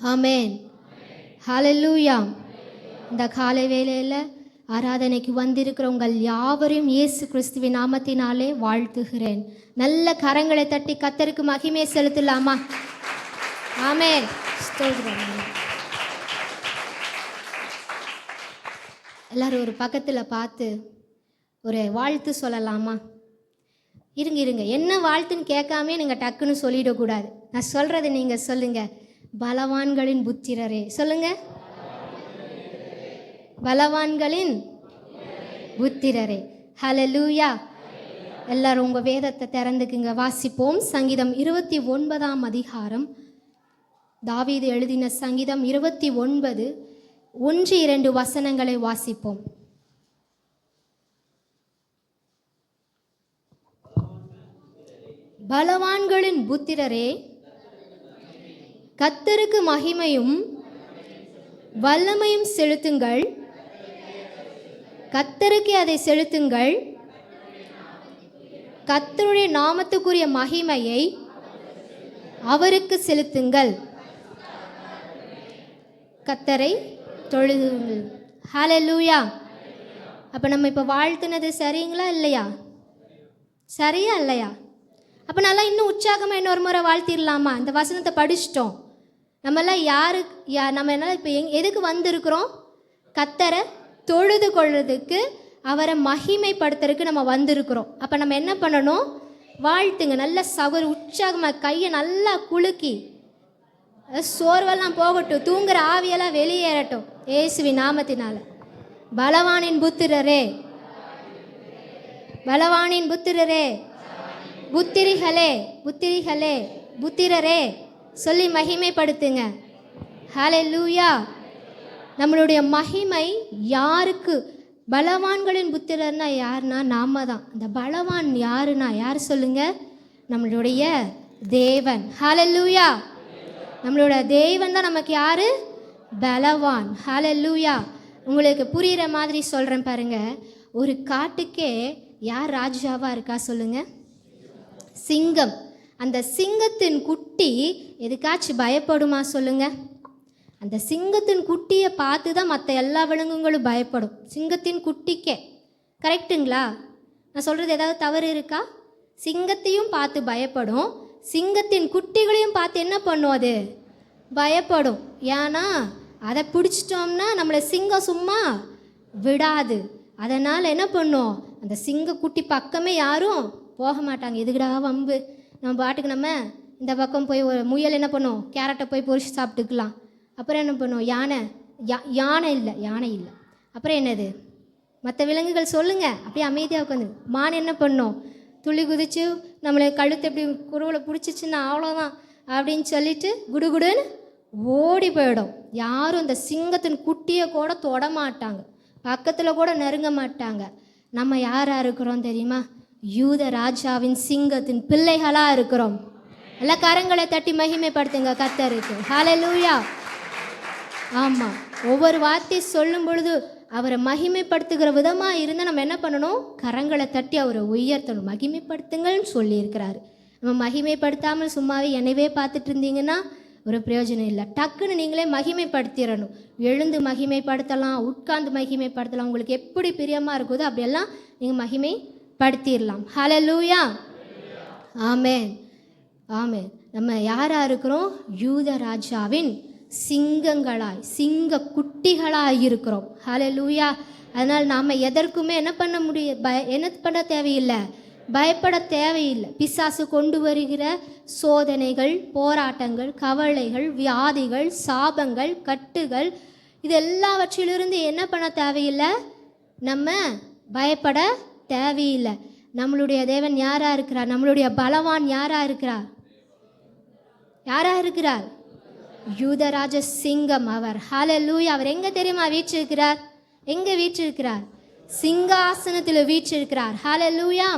ஆமென். ஹalleluya. இந்த காலை வேளையில் ஆராதனைக்கு வந்திருக்கிற உங்கள் யாவரையும் இயேசு கிறிஸ்துவின் நாமத்தினாலே வாழ்த்துகிறேன். நல்ல கரங்களை தட்டி கர்த்தருக்கு மகிமை செலுத்தலாமா? ஆமென். ஸ்தோத்திரம். எல்லாரும் ஒரு பக்கத்தில் பார்த்து ஒரு வாழ்த்து சொல்லலாமா? இருங்க என்ன வாழ்த்துன்னு கேட்காமே நீங்கள் டக்குன்னு சொல்லிடக்கூடாது. நான் சொல்கிறத நீங்கள் சொல்லுங்கள். பலவான்களின் புத்திரரே சொல்லுங்க. பலவான்களின் புத்திரரே. ஹல்லேலூயா. எல்லாரும் உங்கள் வேதத்தை திறந்துக்குங்க, வாசிப்போம். சங்கீதம் 29ஆம் அதிகாரம், தாவீது எழுதின சங்கீதம் 29, 1-2 வசனங்களை வாசிப்போம். பலவான்களின் புத்திரரே, கர்த்தருக்கு மகிமையும் வல்லமையும் செலுத்துங்கள், கர்த்தருக்கு அதை செலுத்துங்கள், கர்த்தருடைய நாமத்துக்குரிய மகிமையை அவருக்கு செலுத்துங்கள், கர்த்தரை தொழுதுங்கள். ஹல்லேலூயா. அப்போ நம்ம இப்போ வாழ்த்துனது சரிங்களா இல்லையா? சரியா இல்லையா? அப்போ நல்லா இன்னும் உற்சாகமாக இன்னொரு முறை வாழ்த்திடலாமா? இந்த வசனத்தை படிச்சிட்டோம். நம்ம என்ன இப்போ எதுக்கு வந்திருக்கிறோம்? கர்த்தரை தொழுது கொள்றதுக்கு, அவரை மகிமைப்படுத்துறதுக்கு நம்ம வந்திருக்கிறோம். அப்போ நம்ம என்ன பண்ணணும்? வாழ்த்துங்க. நல்ல உற்சாகமாக கையை நல்லா குலுக்கி, சோர்வெல்லாம் போகட்டும், தூங்குற ஆவியெல்லாம் வெளியேறட்டும் இயேசுவின் நாமத்தினால. பலவானின் புத்திரரே, பலவானின் புத்திரரே, புத்திரிகளே, புத்திரிகளே, புத்திரரே சொல்லி மகிமைப்படுத்துங்க. ஹல்லேலூயா. நம்மளுடைய மகிமை யாருக்கு? பலவான்களின் புத்திரர்னா யாருன்னா நாம தான். அந்த பலவான் யாருன்னா யார் சொல்லுங்க? நம்மளுடைய தேவன். ஹல்லேலூயா. நம்மளோட தேவன் தான் நமக்கு யாரு? பலவான். ஹல்லேலூயா. உங்களுக்கு புரிகிற மாதிரி சொல்கிறேன் பாருங்க. ஒரு காட்டுக்கே யார் ராஜாவாக இருக்கா சொல்லுங்க? சிங்கம். அந்த சிங்கத்தின் குட்டி எதுக்காச்சும் பயப்படுமா சொல்லுங்க? அந்த சிங்கத்தின் குட்டியை பார்த்து தான் மற்ற எல்லா விலங்குகளும் பயப்படும். சிங்கத்தின் குட்டிக்கே. கரெக்டுங்களா? நான் சொல்கிறது ஏதாவது தவறு இருக்கா? சிங்கத்தையும் பார்த்து பயப்படும், சிங்கத்தின் குட்டிகளையும் பார்த்து என்ன பண்ணும்? அது பயப்படும். ஏன்னா அதை பிடிச்சிட்டோம்னா நம்மளை சிங்கம் சும்மா விடாது. அதனால் என்ன பண்ணும்? அந்த சிங்க குட்டி பக்கமே யாரும் போக மாட்டாங்க. எதுக்குடா வம்பு, நம்ம பாட்டுக்கு நம்ம இந்த பக்கம் போய் ஒரு முயல் என்ன பண்ணும்? கேரட்டை போய் பொரிச்சு சாப்பிட்டுக்கலாம். அப்புறம் என்ன பண்ணும்? யானை இல்லை. அப்புறம் என்னது? மற்ற விலங்குகள் சொல்லுங்கள். அப்படியே அமைதியாக உட்காந்து. மான் என்ன பண்ணும்? துள்ளி குதிச்சு நம்மளை கழுத்து எப்படி குருவில் பிடிச்சிச்சின்னா அவ்வளோதான் அப்படின்னு சொல்லிட்டு குடுகுடுன்னு ஓடி போயிடும். யாரும் இந்த சிங்கத்தின் குட்டியை கூட தொட மாட்டாங்க, பக்கத்தில் கூட நெருங்க மாட்டாங்க. நம்ம யாராக இருக்கிறோம் தெரியுமா? யூத ராஜாவின் சிங்கத்தின் பிள்ளைகளாக இருக்கிறோம். எல்லா கரங்களை தட்டி மகிமைப்படுத்துங்க கர்த்தருக்கு. ஹல்லேலூயா. ஆமாம், ஒவ்வொரு வார்த்தை சொல்லும் பொழுது அவரை மகிமைப்படுத்துகிற விதமாக இருந்தால் நம்ம என்ன பண்ணணும்? கரங்களை தட்டி அவரை உயர்த்தணும். மகிமைப்படுத்துங்கள்னு சொல்லியிருக்கிறாரு. நம்ம மகிமைப்படுத்தாமல் சும்மாவே என்னவே பார்த்துட்டு இருந்தீங்கன்னா ஒரு பிரயோஜனம் இல்லை. டக்குன்னு நீங்களே மகிமைப்படுத்திடணும். எழுந்து மகிமைப்படுத்தலாம், உட்கார்ந்து மகிமைப்படுத்தலாம். உங்களுக்கு எப்படி பிரியமாக இருக்குதோ அப்படியெல்லாம் நீங்கள் மகிமைப்படுத்திடலாம். ஹல்லேலூயா. ஆமென், ஆமென். நம்ம யாராக இருக்கிறோம்? யூத ராஜாவின் சிங்கங்களாய், சிங்க குட்டிகளாக இருக்கிறோம். ஹல்லேலூயா. அதனால் நாம் எதற்குமே என்ன பண்ண தேவையில்லை? பயப்பட தேவையில்லை. பிசாசு கொண்டு வருகிற சோதனைகள், போராட்டங்கள், கவலைகள், வியாதிகள், சாபங்கள், கட்டுகள், இது எல்லாவற்றிலிருந்து என்ன பண்ண தேவையில்லை? நம்ம பயப்பட தேவையில்லை. நம்மளுடைய தேவன் யாராக இருக்கிறார்? நம்மளுடைய பலவான் யாராக இருக்கிறார்? யாராக இருக்கிறார்? யூதராஜ சிங்கம் அவர். ஹல்லேலூயா. அவர் எங்கே தெரியுமா வீற்றிருக்கிறார்? எங்கே வீற்றிருக்கிறார்? சிங்காசனத்தில் வீற்றிருக்கிறார். ஹல்லேலூயா.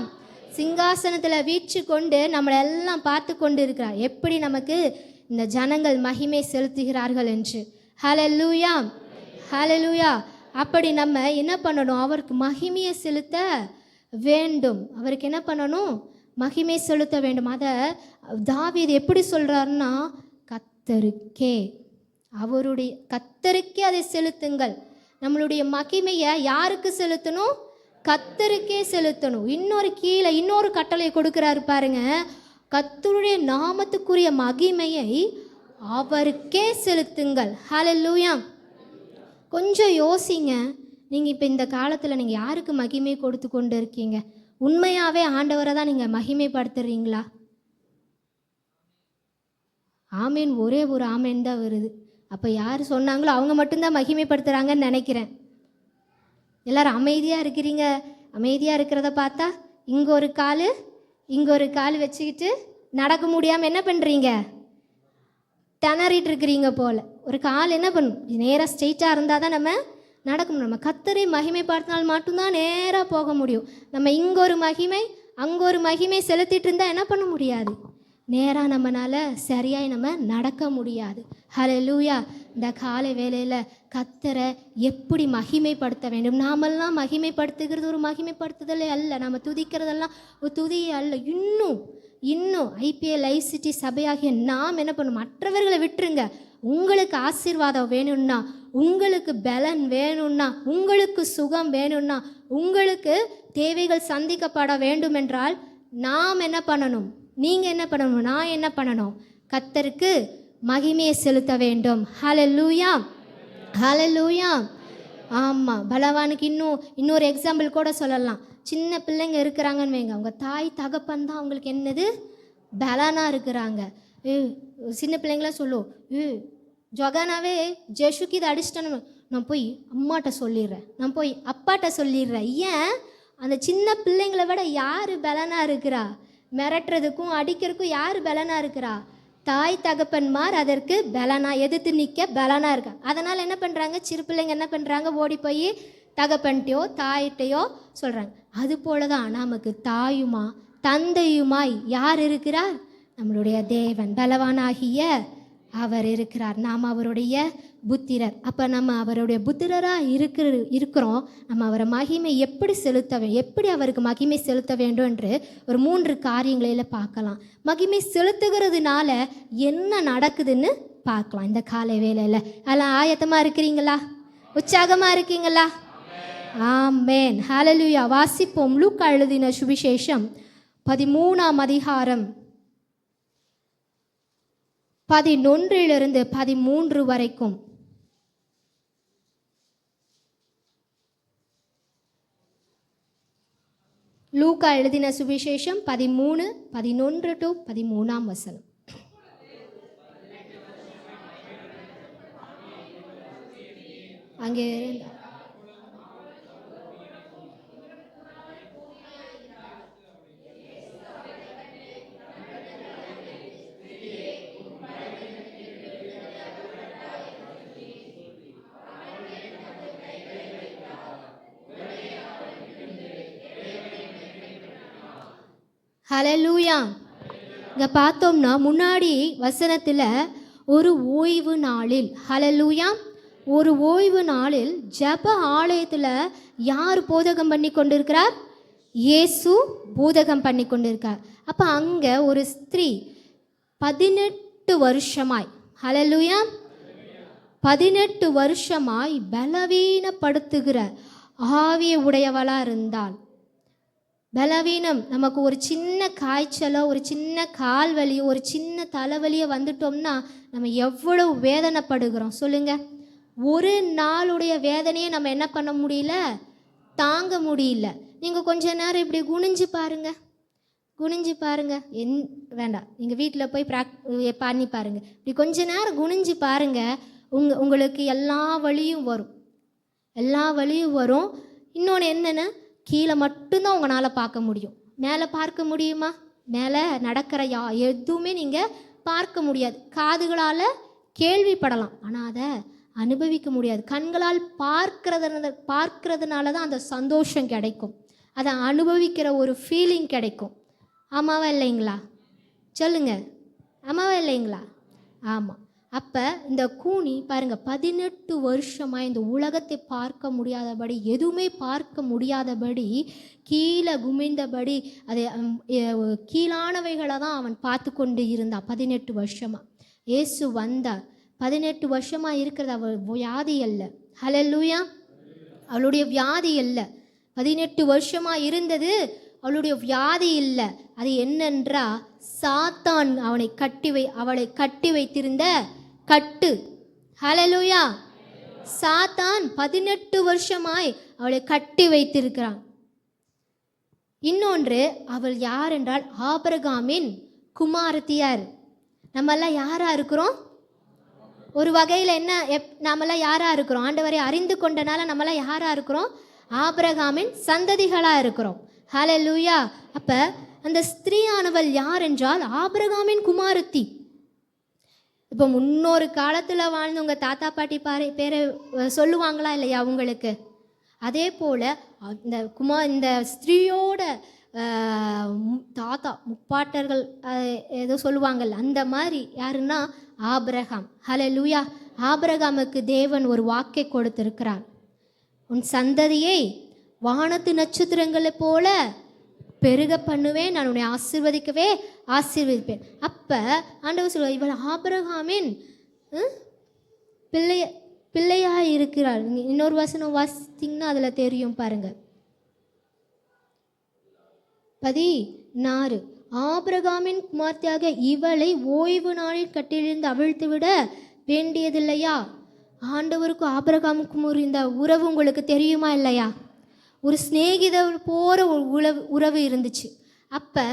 சிங்காசனத்தில் வீற்று கொண்டு நம்மளை எல்லாம் பார்த்து கொண்டு இருக்கிறார். எப்படி நமக்கு இந்த ஜனங்கள் மகிமை செலுத்துகிறார்கள் என்று. ஹல்லேலூயா, ஹல்லேலூயா. அப்படி நம்ம என்ன பண்ணணும்? அவருக்கு மகிமையை செலுத்த வேண்டும். அவருக்கு என்ன பண்ணணும்? மகிமை செலுத்த வேண்டும். அதை தாவீது எப்படி சொல்கிறாருன்னா, கர்த்தருக்கே அவருடைய கர்த்தருக்கே அதை செலுத்துங்கள். நம்மளுடைய மகிமையை யாருக்கு செலுத்தணும்? கர்த்தருக்கே செலுத்தணும். இன்னொரு கட்டளை கொடுக்குறாரு பாருங்க. கர்த்தருடைய நாமத்துக்குரிய மகிமையை அவருக்கே செலுத்துங்கள். ஹல்லேலூயா. கொஞ்சம் யோசிங்க. நீங்கள் இப்போ இந்த காலத்தில் நீங்கள் யாருக்கு மகிமை கொடுத்து கொண்டு இருக்கீங்க? உண்மையாகவே ஆண்டவரை தான் நீங்கள் மகிமைப்படுத்துறீங்களா? ஆமேன், ஒரே ஒரு ஆமேன் தான் வருது. அப்போ யார் சொன்னாங்களோ அவங்க மட்டும்தான் மகிமைப்படுத்துகிறாங்கன்னு நினைக்கிறேன். எல்லோரும் அமைதியாக இருக்கிறீங்க. அமைதியாக இருக்கிறத பார்த்தா இங்கே ஒரு கால் வச்சுக்கிட்டு நடக்க முடியாமல் என்ன பண்ணுறீங்க? திணறிட்டு இருக்கிறீங்க போல். ஒரு கால் என்ன பண்ணும்? நேராக ஸ்ட்ரெயிட்டாக இருந்தால் தான் நம்ம நடக்க முடியும். நம்ம கர்த்தரை மகிமைப்படுத்தினால் மட்டும்தான் நேராக போக முடியும். நம்ம இங்கே ஒரு மகிமை அங்கே ஒரு மகிமை செலுத்திட்டு இருந்தால் என்ன பண்ண முடியாது? நேராக நம்மளால் சரியாக நம்ம நடக்க முடியாது. ஹல்லேலூயா. இந்த காலை வேளையில் கர்த்தரை எப்படி மகிமைப்படுத்த வேண்டும்? நாமெல்லாம் மகிமைப்படுத்துகிறது ஒரு மகிமைப்படுத்துதலே அல்ல. நம்ம துதிக்கிறதெல்லாம் ஒரு துதியே அல்ல. இன்னும் ஐபிஎல் ஐசிடி சபையாகிய நாம் என்ன பண்ணணும்? மற்றவர்களை விட்டுருங்க. உங்களுக்கு ஆசீர்வாதம் வேணும்னா, உங்களுக்கு பலன் வேணும்னா, உங்களுக்கு சுகம் வேணும்னா, உங்களுக்கு தேவைகள் சந்திக்கப்பட வேண்டும் என்றால் நாம் என்ன பண்ணணும்? நீங்கள் என்ன பண்ணணும்? நான் என்ன பண்ணணும்? கர்த்தருக்கு மகிமையை செலுத்த வேண்டும். ஹல்லேலூயா, ஹல்லேலூயா. ஆமாம், பலவானுக்கு இன்னொரு எக்ஸாம்பிள் கூட சொல்லலாம். சின்ன பிள்ளைங்க இருக்கிறாங்கன்னு வைங்க, அவங்க தாய் தகப்பன் தான் அவங்களுக்கு என்னது? பலனாக இருக்கிறாங்க. சின்ன பிள்ளைங்களாம் சொல்லுவோம், ஜொகானாவே ஜெஷுக்கு இதை அடிச்சிட்டேன்னு நான் போய் அம்மாட்ட சொல்லிடுறேன், நான் போய் அப்பாட்ட சொல்லிடுறேன். ஏன்? அந்த சின்ன பிள்ளைங்களை விட யார் பலனாக இருக்கிறா? மிரட்டுறதுக்கும் அடிக்கிறதுக்கும் யார் பலனாக இருக்கிறா? தாய் தகப்பன்மார் அதற்கு பலனாக எதிர்த்து நிற்க பலனாக இருக்கா. அதனால் என்ன பண்ணுறாங்க? சிறு பிள்ளைங்க என்ன பண்ணுறாங்க? ஓடி போய் தகப்பன்ட்டையோ தாயிட்டையோ சொல்கிறாங்க. அதுபோல தான் நமக்கு தாயுமா தந்தையுமாய் யார் இருக்கிறார்? நம்மளுடைய தேவன் பலவானாகிய அவர் இருக்கிறார். நாம் அவருடைய புத்திரர். அப்போ நம்ம அவருடைய புத்திரராக இருக்கிறோம். நம்ம அவரை மகிமை எப்படி அவருக்கு மகிமை செலுத்த வேண்டும் என்று ஒரு 3 காரியங்களில் பார்க்கலாம். மகிமை செலுத்துகிறதுனால என்ன நடக்குதுன்னு பார்க்கலாம் இந்த காலை வேளையில். அதெல்லாம் ஆயத்தமாக இருக்கிறீங்களா? உற்சாகமாக இருக்கீங்களா? ஆமேன், ஹல்லேலூயா. வாசிப்போம். லூக்கா எழுதின சுவிசேஷம் 13ஆம் அதிகாரம் 11 to 13 வரைக்கும். லூக்கா எழுதின சுவிசேஷம் 13, 11 to 13ஆம் வசனம். அங்கே ஹல்லேலூயா. இங்கே பார்த்தோம்னா முன்னாடி வசனத்தில் ஒரு ஓய்வு நாளில், ஹல்லேலூயா, ஒரு ஓய்வு நாளில் ஜெப ஆலயத்தில் யார் போதகம் பண்ணி கொண்டிருக்கிறார்? இயேசு போதகம் பண்ணி கொண்டிருக்கார். அப்போ அங்கே ஒரு ஸ்திரீ 18 வருஷமாய், ஹல்லேலூயா, 18 வருஷமாய் பலவீனப்படுத்துகிற ஆவியை உடையவளாக இருந்தாள். பலவீனம், நமக்கு ஒரு சின்ன காய்ச்சலோ ஒரு சின்ன கால் வலியோ ஒரு சின்ன தலைவலியோ வந்துட்டோம்னா நம்ம எவ்வளவு வேதனைப்படுகிறோம் சொல்லுங்க. ஒரு நாளுடைய வேதனையை நம்ம என்ன பண்ண முடியல? தாங்க முடியல. நீங்கள் கொஞ்ச நேரம் இப்படி குனிஞ்சு பாருங்க. வேண்டாம், நீங்கள் வீட்டில் போய் பண்ணி பாருங்கள். இப்படி கொஞ்ச நேரம் குனிஞ்சு பாருங்கள். உங்களுக்கு எல்லா வலியும் வரும். இன்னொன்று என்னென்னா, கீழே மட்டும்தான் உங்களால் பார்க்க முடியும். மேலே பார்க்க முடியுமா? மேலே நடக்கிற எதுவுமே நீங்கள் பார்க்க முடியாது. காதுகளால் கேள்விப்படலாம், ஆனால் அதை அனுபவிக்க முடியாது. கண்களால் பார்க்கறதுனால தான் அந்த சந்தோஷம் கிடைக்கும், அதை அனுபவிக்கிற ஒரு ஃபீலிங் கிடைக்கும். ஆமாவா இல்லைங்களா? சொல்லுங்கள், ஆமாவா இல்லைங்களா? ஆமாம். அப்போ இந்த கூனி பாருங்கள், 18 வருஷமாக இந்த உலகத்தை பார்க்க முடியாதபடி, எதுவுமே பார்க்க முடியாதபடி, கீழே குமிந்தபடி, அதை கீழானவைகளை தான் அவன் பார்த்து கொண்டு இருந்தான் 18 வருஷமாக. இயேசு வந்தார். 18 வருஷமாக இருக்கிறது அவள் வியாதி அல்ல. ஹல்லேலூயா. அவளுடைய வியாதி இல்லை. 18 வருஷமாக இருந்தது அவளுடைய வியாதி இல்லை. அது என்னென்றா சாத்தான் அவளை கட்டி வைத்திருந்த கட்டு. ஹல்லேலூயா. சாத்தான் 18 வருஷமாய் அவளை கட்டி வைத்திருக்கிறான். இன்னொன்று, அவள் யார் என்றால் ஆபிரகாமின் குமாரத்தியார். நம்மெல்லாம் யாரா இருக்கிறோம்? ஒரு வகையில் நாமெல்லாம் யாரா இருக்கிறோம்? ஆண்டவரை அறிந்து கொண்டனால நம்மெல்லாம் யாரா இருக்கிறோம்? ஆபிரகாமின் சந்ததிகளாக இருக்கிறோம். ஹல்லேலூயா. அப்போ அந்த ஸ்திரீயானவள் யார் என்றால் ஆபிரகாமின் குமாரத்தி. இப்போ முன்னொரு காலத்தில் வாழ்ந்து உங்கள் தாத்தா பாட்டி பேரை சொல்லுவாங்களா இல்லையா உங்களுக்கு? அதே போல் இந்த ஸ்திரீயோட தாத்தா முப்பாட்டர்கள் ஏதோ சொல்லுவாங்கள்ல, அந்த மாதிரி யாருன்னா ஆபிரகாம். ஹல்லேலூயா. ஆபிரகாமுக்கு தேவன் ஒரு வாக்கை கொடுத்திருக்கிறார். உன் சந்ததியை வானத்து நட்சத்திரங்களை போல பெருக பண்ணுவேன், நான் உன்னை ஆசீர்வதிப்பேன். அப்போ ஆண்டவர் சொல்லுவார், இவள் ஆபிரகாமின் பிள்ளையாக இருக்கிறாள். இன்னொரு வசனம் வாசித்தீங்கன்னா அதில் தெரியும் பாருங்க. 16 ஆபிரகாமின் குமார்த்தியாக இவளை ஓய்வு நாளில் கட்டிலிருந்து அவிழ்த்து விட வேண்டியதில்லையா? ஆண்டவருக்கும் ஆபிரகாமுக்கும் இந்த உறவு உங்களுக்கு தெரியுமா இல்லையா? ஒரு சிநேகிதர் போகிற ஒரு உறவு இருந்துச்சு. அப்போ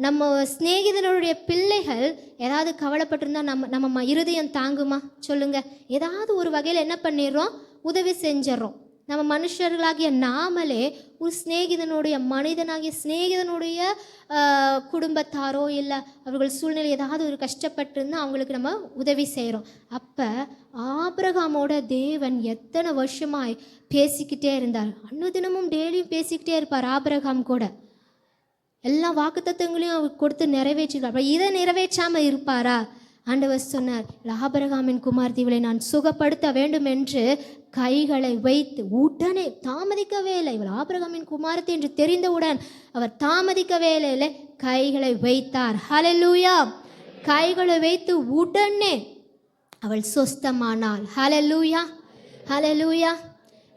நம்ம சிநேகிதனுடைய பிள்ளைகள் ஏதாவது கவலைப்பட்டிருந்தா நம்ம இருதயம் தாங்குமா சொல்லுங்கள்? ஏதாவது ஒரு வகையில் என்ன பண்ணிடுறோம்? உதவி செஞ்சிடறோம். நம்ம மனுஷர்களாகிய நாமளே ஒரு மனிதனாகிய சிநேகிதனுடைய குடும்பத்தாரோ இல்லை அவர்கள் சூழ்நிலை ஏதாவது ஒரு கஷ்டப்பட்டிருந்தால் அவங்களுக்கு நம்ம உதவி செய்கிறோம். அப்போ ஆபிரகாமோட தேவன் எத்தனை வருஷமாய் பேசிக்கிட்டே இருந்தார். அன்னுதினமும் டெய்லியும் பேசிக்கிட்டே இருப்பார். ஆபிரகாம் கூட எல்லா வாக்குத்தத்தங்களையும் அவர் கொடுத்து நிறைவேற்றிருக்கார். இதை நிறைவேற்றாமல் இருப்பாரா? ஆண்டவர் சொன்னார், ஆபிரகாமின் குமார்த்தி இவளை நான் சுகப்படுத்த வேண்டும் என்று கைகளை வைத்து உடனே தாமதிக்கவே இல்லை. இவள் ஆபிரகாமின் குமாரத்தி என்று தெரிந்தவுடன் அவர் தாமதிக்கவே இல்லை, கைகளை வைத்தார். ஹல்லேலூயா. கைகளை வைத்து உடனே அவள் சொஸ்தமானாள். ஹல்லேலூயா. ஹல்லேலூயா.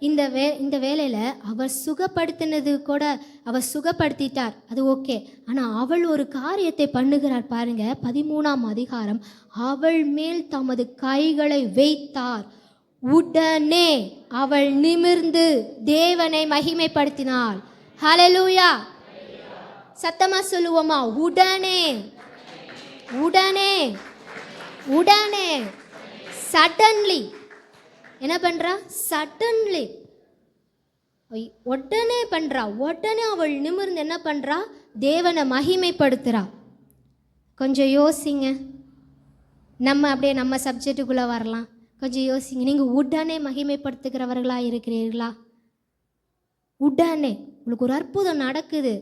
இந்த வேலையில் அவர் சுகப்படுத்தினது கூட அவர் சுகப்படுத்திட்டார், அது ஓகே. ஆனால் அவள் ஒரு காரியத்தை பண்ணுகிறார் பாருங்க. 13ஆம் அதிகாரம், அவள் மேல் தமது கைகளை வைத்தார். உடனே அவள் நிமிர்ந்து தேவனை மகிமைப்படுத்தினாள். ஹல்லேலூயா. சத்தமா சொல்லுவோமா? உடனே உடனே உடனே சடன்லி என்ன பண்ணுறா? சடன்லி உடனே பண்ணுறா. உடனே அவள் நிமிர்ந்து என்ன பண்ணுறா? தேவனை மகிமைப்படுத்துகிறா. கொஞ்சம் யோசிங்க. அப்படியே நம்ம சப்ஜெக்டுக்குள்ளே வரலாம். கொஞ்சம் யோசிங்க. நீங்கள் உடனே மகிமைப்படுத்துகிறவர்களாக இருக்கிறீர்களா? உடனே உங்களுக்கு ஒரு அற்புதம் நடக்குது.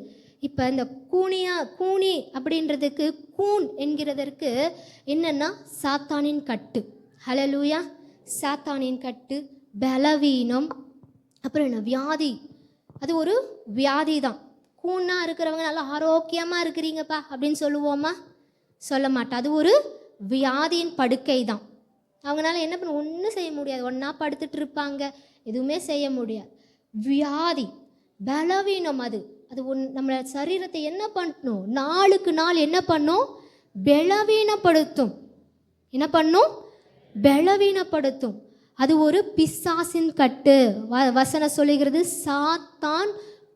இப்போ இந்த கூனி அப்படின்றதுக்கு கூன் என்கிறதற்கு என்னன்னா சாத்தானின் கட்டு. ஹல்லேலூயா. சாத்தானின் கட்டு, பலவீனம், அப்புறம் என்ன வியாதி. அது ஒரு வியாதி தான். கூன்னா இருக்கிறவங்க நல்லா ஆரோக்கியமாக இருக்கிறீங்கப்பா அப்படின்னு சொல்லுவோமா? சொல்ல மாட்டோம். அது ஒரு வியாதியின் படுக்கை தான். அவங்களால என்ன பண்ண ஒன்றும் செய்ய முடியாது. ஒன்றா படுத்துட்டு இருப்பாங்க, எதுவுமே செய்ய முடியாது. வியாதி, பலவீனம், அது நம்ம சரீரத்தை என்ன பண்ணணும்? நாளுக்கு நாள் என்ன பண்ணும்? பலவீனப்படுத்தும். என்ன பண்ணும்? பலவீனப்படுத்தும். அது ஒரு பிசாசின் கட்டு. வசனம் சொல்லுகிறது, சாத்தான்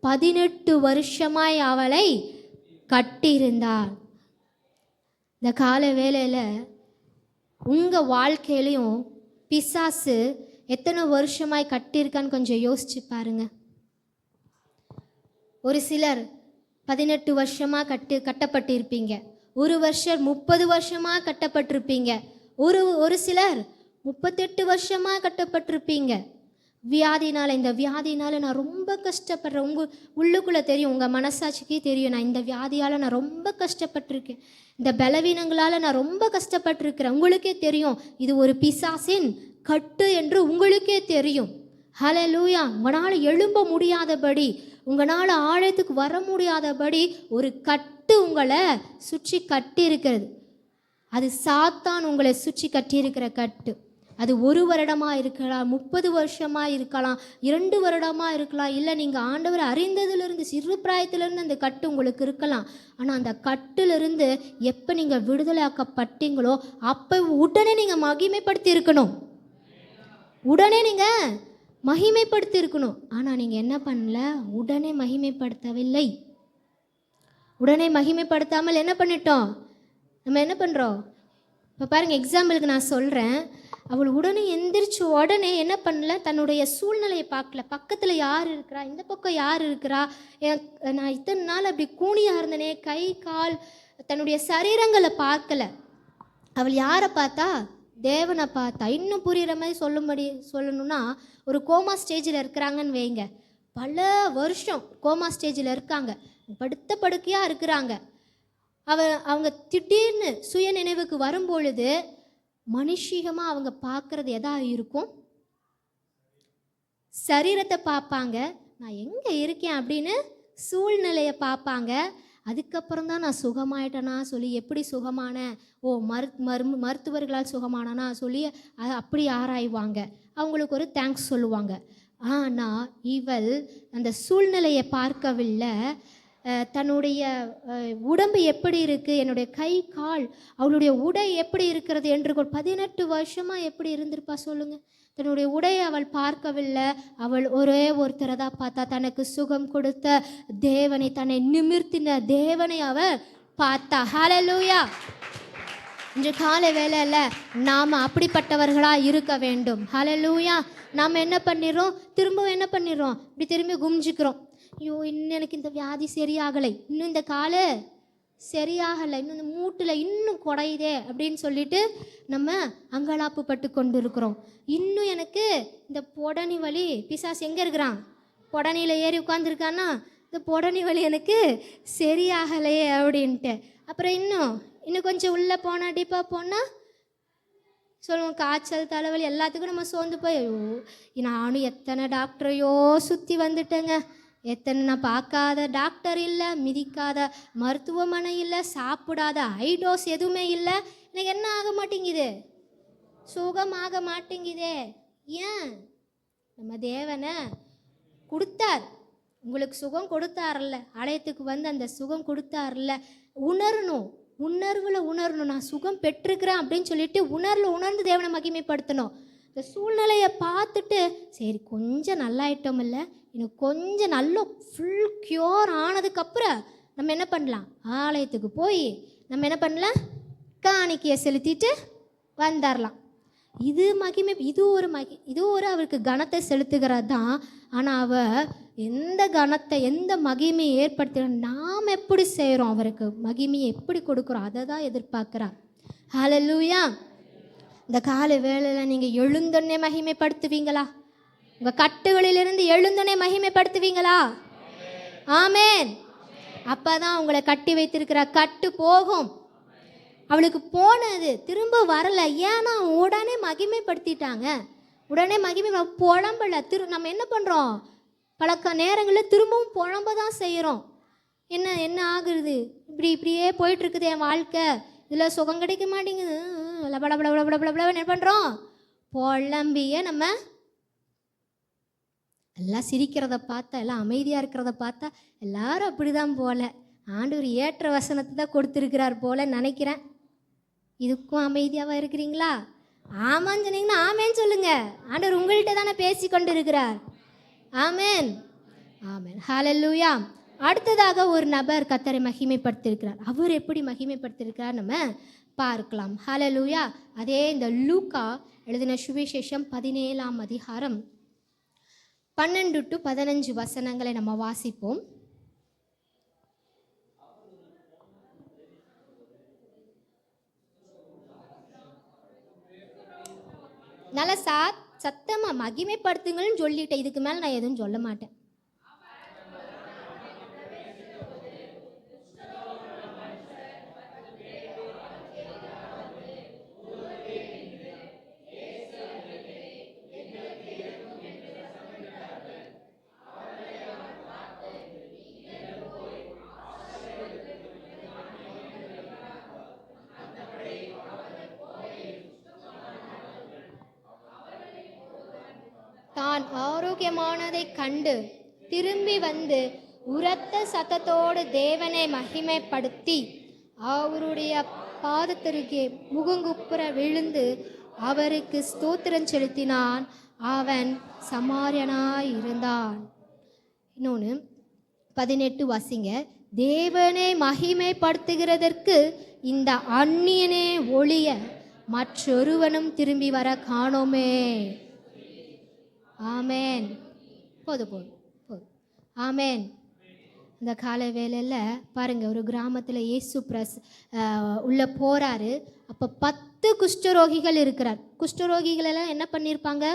18 வருஷமாய் அவளை கட்டியிருந்தார். இந்த கால வேளையில் உங்கள் வாழ்க்கையிலையும் பிசாசு எத்தனை வருஷமாய் கட்டியிருக்கான்னு கொஞ்சம் யோசிச்சு பாருங்க. ஒரு சிலர் 18 வருஷமாக கட்டப்பட்டிருப்பீங்க. ஒரு வருஷம் 30 வருஷமாக கட்டப்பட்டிருப்பீங்க. ஒரு சிலர் 38 வருஷமாக கட்டப்பட்டிருப்பீங்க. வியாதினால், இந்த வியாதினால் நான் ரொம்ப கஷ்டப்படுறேன். உள்ளுக்குள்ளே தெரியும், உங்கள் மனசாட்சிக்கே தெரியும், நான் இந்த வியாதியால் நான் ரொம்ப கஷ்டப்பட்டிருக்கேன், இந்த பலவீனங்களால் நான் ரொம்ப கஷ்டப்பட்டிருக்கிறேன். உங்களுக்கே தெரியும் இது ஒரு பிசாசின் கட்டு என்று உங்களுக்கே தெரியும். ஹல்லேலூயா. உங்களால் எழும்ப முடியாதபடி, உங்களால் ஆழத்துக்கு வர முடியாதபடி ஒரு கட்டு உங்களை சுற்றி கட்டி இருக்கிறது. அது சாத்தான் உங்களை சுற்றி கட்டியிருக்கிற கட்டு. அது 1 வருடமாக இருக்கலாம், 30 வருஷமாக இருக்கலாம், 2 வருடமாக இருக்கலாம், இல்லை நீங்கள் ஆண்டவரை அறிந்ததுலேருந்து சிறு பிராயத்திலேருந்து அந்த கட்டு உங்களுக்கு இருக்கலாம். ஆனால் அந்த கட்டிலிருந்து எப்போ நீங்கள் விடுதலையாக்கப்பட்டீங்களோ அப்போ உடனே நீங்கள் மகிமைப்படுத்தி இருக்கணும். உடனே நீங்கள் மகிமைப்படுத்தி இருக்கணும். ஆனால் நீங்கள் என்ன பண்ணல? உடனே மகிமைப்படுத்தவில்லை. உடனே மகிமைப்படுத்தாமல் என்ன பண்ணிட்டோம்? நம்ம என்ன பண்ணுறோம்? இப்போ பாருங்கள், எக்ஸாம்பிளுக்கு நான் சொல்கிறேன். அவள் உடனே எந்திரிச்சு உடனே என்ன பண்ணல? தன்னுடைய சூழ்நிலையை பார்க்கல. பக்கத்தில் யார் இருக்கிறா, இந்த பக்கம் யார் இருக்கிறா, நான் இத்தனை நாள் அப்படி கூனியாக இருந்தனே, கை கால் தன்னுடைய சரீரங்களை பார்க்கல. அவள் யாரை பார்த்தா? தேவனை பார்த்தா. இன்னும் புரிகிற மாதிரி சொல்லணும்னா, ஒரு கோமா ஸ்டேஜில் இருக்கிறாங்கன்னு வைங்க. பல வருஷம் கோமா ஸ்டேஜில் இருக்காங்க, படுத்த படுக்கையாக இருக்கிறாங்க. அவங்க திடீர்னு சுய நினைவுக்கு வரும்பொழுது மனுஷிகமாக அவங்க பார்க்குறது எதா இருக்கும்? சரீரத்தை பார்ப்பாங்க, நான் எங்கே இருக்கேன் அப்படின்னு சூழ்நிலையை பார்ப்பாங்க. அதுக்கப்புறம் தான் நான் சுகமாயிட்டேனா சொல்லி, எப்படி சுகமான, மருத்துவர்களால் சுகமானனா சொல்லி அப்படி ஆராய்வாங்க. அவங்களுக்கு ஒரு தேங்க்ஸ் சொல்லுவாங்க. ஆனால் இவள் அந்த சூழ்நிலையை பார்க்கவில்லை. தன்னுடைய உடம்பு எப்படி இருக்குது, என்னுடைய கை கால், அவளுடைய உடை எப்படி இருக்கிறது என்று 18 வருஷமாக எப்படி இருந்திருப்பா சொல்லுங்கள். தன்னுடைய உடையை அவள் பார்க்கவில்லை. அவள் ஒரே ஒருத்தரை தான் பார்த்தா. தனக்கு சுகம் கொடுத்த தேவனை, தன்னை நிமிர்த்தின தேவனை அவள் பார்த்தா. ஹல்லேலூயா. இன்று காலை வேளையில் நாம் அப்படிப்பட்டவர்களாக இருக்க வேண்டும். ஹல்லேலூயா. நாம் என்ன பண்ணிடுறோம்? திரும்பவும் என்ன பண்ணிடுறோம்? இப்படி திரும்பி குமிஞ்சிக்கிறோம். ஐயோ, இன்னும் எனக்கு இந்த வியாதி சரியாகலை, இன்னும் இந்த காலை சரியாகலை, இன்னும் இந்த மூட்டில் இன்னும் குறையுதே அப்படின்னு சொல்லிட்டு நம்ம அங்கலாப்பு பட்டு கொண்டு இருக்கிறோம். இன்னும் எனக்கு இந்த பொடனி வலி, பிசாசு எங்கே இருக்கிறான்? பொடனியில் ஏறி உட்காந்துருக்கான்னா, இந்த பொடனி வலி எனக்கு சரியாகலையே அப்படின்ட்டு. அப்புறம் இன்னும் கொஞ்சம் உள்ளே போனால், டீப்பாக போனால் சொல்லுவோம், காய்ச்சல் தலைவலி எல்லாத்துக்கும் நம்ம சோர்ந்து போய், ஐயோ நானும் எத்தனை டாக்டரையோ சுற்றி வந்துட்டேங்க, எத்தனை நான் பார்க்காத டாக்டர் இல்லை, மிதிக்காத மருத்துவமனை இல்லை, சாப்பிடாத ஐடோஸ் எதுவுமே இல்லை, எனக்கு என்ன ஆக மாட்டேங்குது? சுகமாக மாட்டேங்குதே. ஏன்? நம்ம தேவனை கொடுத்தார், உங்களுக்கு சுகம் கொடுத்தார்ல, ஆலயத்துக்கு வந்து அந்த சுகம் கொடுத்தார்ல. உணர்வில் நான் சுகம் பெற்றிருக்கிறேன் அப்படின்னு சொல்லிட்டு உணர்ந்து தேவனை மகிமைப்படுத்தணும். இந்த சூழ்நிலையை பார்த்துட்டு சரி கொஞ்சம் நல்லாயிட்டோம், இல்லை இன்னும் கொஞ்சம் நல்ல ஃபுல் க்யூர் ஆனதுக்கப்புறம் நம்ம என்ன பண்ணலாம்? ஆலயத்துக்கு போய் நம்ம என்ன பண்ணலாம்? காணிக்கையை செலுத்திட்டு வந்துடலாம். இது மகிமை, இது ஒரு அவருக்கு கனத்தை செலுத்துகிறது தான். ஆனால் அவள் எந்த கனத்தை, எந்த மகிமையை ஏற்படுத்துகிற, நாம் எப்படி செய்கிறோம், அவருக்கு மகிமையை எப்படி கொடுக்குறோம், அதை தான் எதிர்பார்க்குறார். ஹல்லேலூயா. இந்த காலை வேளையில் நீங்கள் எழுந்தோன்னே மகிமைப்படுத்துவீங்களா? உங்கள் கட்டுகளிலிருந்து எழுந்தோன்னே மகிமைப்படுத்துவீங்களா? ஆமேன். அப்போ தான் உங்களை கட்டி வைத்திருக்கிற கட்டு போகும். அவளுக்கு போனது திரும்ப வரலை. ஏன்னா உடனே மகிமைப்படுத்திட்டாங்க. உடனே புலம்பலை. நம்ம என்ன பண்ணுறோம்? பழக்க நேரங்களில் திரும்பவும் புலம்ப தான் செய்கிறோம். என்ன ஆகுறது? இப்படியே போயிட்டுருக்குது என் வாழ்க்கை, இதில் சுகம் கிடைக்க மாட்டேங்குது, என்ன பண்ணுறோம்? புலம்பிய நம்ம எல்லாம் சிரிக்கிறத பார்த்தா, எல்லாம் அமைதியாக இருக்கிறத பார்த்தா எல்லாரும் அப்படி தான் போல. ஆண்டவர் ஏற்ற வசனத்தை தான் கொடுத்துருக்கிறார் போல நினைக்கிறேன். இதுக்கும் அமைதியாகவா இருக்கிறீங்களா? ஆமான்னு சொன்னீங்கன்னா ஆமேன்னு சொல்லுங்க. ஆண்டவர் உங்கள்கிட்ட தானே பேசி கொண்டு இருக்கிறார். ஆமேன், ஆமேன். ஹல்லேலூயா. அடுத்ததாக ஒரு நபர் கர்த்தரை மகிமைப்படுத்தியிருக்கிறார். அவர் எப்படி மகிமைப்படுத்தியிருக்கிறார் நம்ம பார்க்கலாம். ஹல்லேலூயா. அதே இந்த லூக்கா எழுதின சுவிசேஷம் 17ஆம் அதிகாரம் 12 to 15 வசனங்களை நம்ம வாசிப்போம். நல்ல சத்தமாக மகிமைப்படுத்துங்கள்னு சொல்லிட்டேன். இதுக்கு மேலே நான் எதுவும் சொல்ல மாட்டேன். தான் ஆரோக்கியமானதை கண்டு திரும்பி வந்து உரத்த சத்தத்தோடு தேவனை மகிமைப்படுத்தி அவருடைய பாதத்திற்கு முகங்குப்புற விழுந்து அவருக்கு ஸ்தோத்திரம் செலுத்தினான். அவன் சமாரியனாய் இருந்தான். இன்னொன்று 18 வாசிங்க. தேவனை மகிமைப்படுத்துகிறதற்கு இந்த அந்நியனே ஒழிய மற்றொருவனும் திரும்பி வர காணோமே. ஆமேன். போதும். ஆமேன். இந்த காலை வேளையில் பாருங்கள், ஒரு கிராமத்தில் இயேசு உள்ளே போகிறாரு. அப்போ 10 குஷ்டரோகிகள் இருக்கிறார். குஷ்டரோகிகளெல்லாம் என்ன பண்ணியிருப்பாங்க?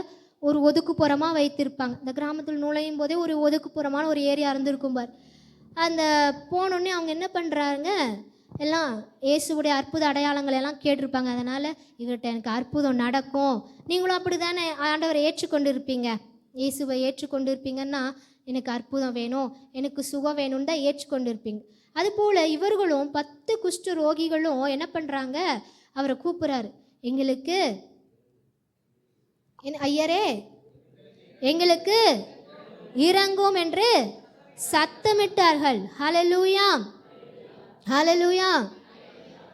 ஒரு ஒதுக்குப்புறமாக வைத்திருப்பாங்க. இந்த கிராமத்தில் நுழையும் போதே ஒரு ஒதுக்குப்புறமான ஒரு ஏரியா இருந்திருக்கும் பார். அந்த போனோடனே அவங்க என்ன பண்ணுறாங்க, எல்லாம் இயேசுடைய அற்புத அடையாளங்கள் எல்லாம் கேட்டிருப்பாங்க. அதனால் இவர்கிட்ட எனக்கு அற்புதம் நடக்கும், நீங்களும் அப்படி தானே ஆண்டவரை ஏற்றுக்கொண்டு இருப்பீங்க, இயேசுவை ஏற்றுக்கொண்டு இருப்பீங்கன்னா எனக்கு அற்புதம் வேணும், எனக்கு சுகம் வேணும்னு தான் ஏற்றுக்கொண்டு இருப்பீங்க. அதுபோல் இவர்களும் 10 குஷ்ட ரோகிகளும் என்ன பண்ணுறாங்க, அவரை கூப்பிட்றாரு. எங்களுக்கு ஐயரே எங்களுக்கு இறங்கும் என்று சத்தமிட்டார்கள். ஹல்லேலூயா, ஹல்லேலூயா.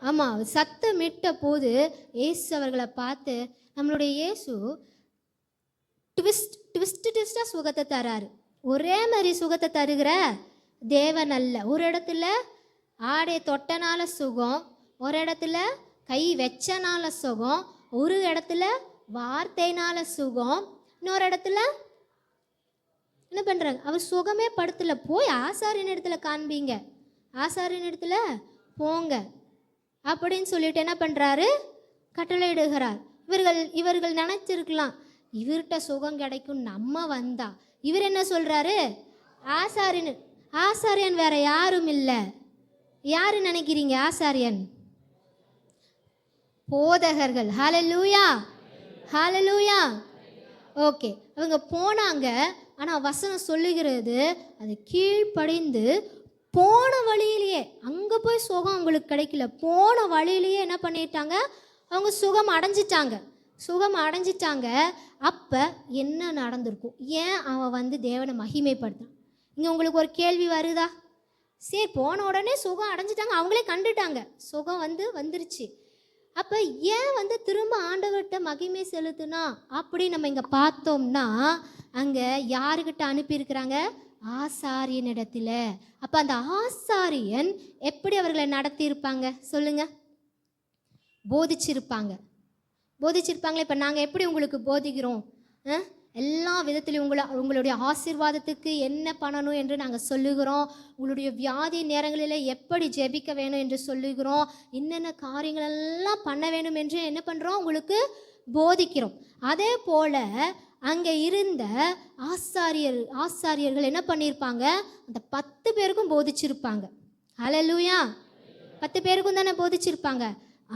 ஆமாம், சத்தமிட்ட போது இயேசு அவர்களை பார்த்து, நம்மளுடைய இயேசு ட்விஸ்டாக சுகத்தை தராரு. ஒரே மாதிரி சுகத்தை தருகிற தேவன் அல்ல. ஒரு இடத்துல ஆடை தொட்டனால சுகம், ஒரு இடத்துல கை வச்சனால சுகம், ஒரு இடத்துல வார்த்தைனால சுகம், இன்னொரு இடத்துல என்ன பண்ணுறாங்க, அவர் சுகமே படுத்தல. போய் ஆசாரியின் இடத்துல காண்பீங்க, ஆசாரியின் இடத்துல போங்க அப்படின்னு சொல்லிட்டு என்ன பண்ணுறாரு, கட்டளையிடுகிறார். இவர்கள் நினச்சிருக்கலாம், இவர்கிட்ட சுகம் கிடைக்கும் நம்ம வந்தா. இவர் என்ன சொல்கிறாரு, ஆசாரியன் வேற யாரும் இல்லை. யாரு நினைக்கிறீங்க ஆசாரியன்? போதகர்கள். ஹல்லேலூயா, ஹல்லேலூயா. ஓகே, அவங்க போனாங்க. ஆனால் வசனம் சொல்லுகிறது, அது கீழ்ப்படிந்து போன வழியிலேயே, அங்கே போய் சுகம் அவங்களுக்கு கிடைக்கல, போன வழியிலேயே என்ன பண்ணிட்டாங்க, அவங்க சுகம் அடைஞ்சிட்டாங்க. அப்போ என்ன நடந்திருக்கும்? ஏன் அவன் தேவனை மகிமைப்படுத்தான்? இங்கே உங்களுக்கு ஒரு கேள்வி வருதா? சரி, போன உடனே சுகம் அடைஞ்சிட்டாங்க, அவங்களே கண்டுட்டாங்க, சுகம் வந்துருச்சு. அப்போ ஏன் திரும்ப ஆண்டவர்கிட்ட மகிமை செலுத்துனா அப்படி நம்ம இங்கே பார்த்தோம்னா, அங்கே யாருக்கிட்ட அனுப்பியிருக்கிறாங்க, ஆசாரியனிடத்தில். அப்போ அந்த ஆசாரியன் எப்படி அவர்களை நடத்தியிருப்பாங்க சொல்லுங்க? போதிச்சிருப்பாங்களே. இப்போ நாங்கள் எப்படி உங்களுக்கு போதிக்கிறோம்? எல்லா விதத்திலையும் உங்களுடைய ஆசீர்வாதத்துக்கு என்ன பண்ணணும் என்று நாங்கள் சொல்லுகிறோம். உங்களுடைய வியாதி நேரங்களில் எப்படி ஜெபிக்க வேணும் என்று சொல்லுகிறோம். என்னென்ன காரியங்களெல்லாம் பண்ண வேணும் என்று என்ன பண்ணுறோம், உங்களுக்கு போதிக்கிறோம். அதே போல் அங்கே இருந்த ஆசாரியர்கள் என்ன பண்ணியிருப்பாங்க, அந்த 10 பேருக்கும் போதிச்சிருப்பாங்க. ஹல்லேலூயா, 10 பேருக்கும் தானே போதிச்சிருப்பாங்க.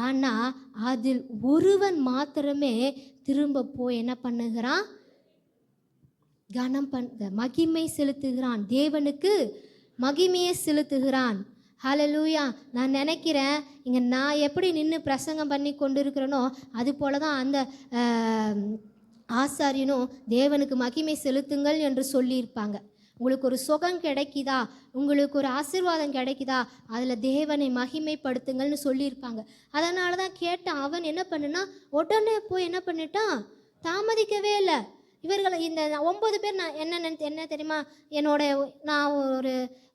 ஆனால் அதில் ஒருவன் மாத்திரமே திரும்ப போய் என்ன பண்ணுகிறான், மகிமை செலுத்துகிறான், தேவனுக்கு மகிமையை செலுத்துகிறான். ஹல்லேலூயா. நான் நினைக்கிறேன், இங்கே நான் எப்படி நின்று பிரசங்கம் பண்ணி கொண்டு இருக்கிறேனோ அது போல தான் அந்த ஆசாரியனும் தேவனுக்கு மகிமை செலுத்துங்கள் என்று சொல்லியிருப்பாங்க. உங்களுக்கு ஒரு சுகம் கிடைக்குதா, உங்களுக்கு ஒரு ஆசீர்வாதம் கிடைக்குதா, அதில் தேவனை மகிமைப்படுத்துங்கள்னு சொல்லியிருப்பாங்க. அதனால தான் கேட்டான். அவன் என்ன பண்ணுனா, உடனே போய் என்ன பண்ணிட்டான், தாமதிக்கவே இல்லை. இவர்களை இந்த 9 பேர், நான் என்ன தெரியுமா, நான் ஒரு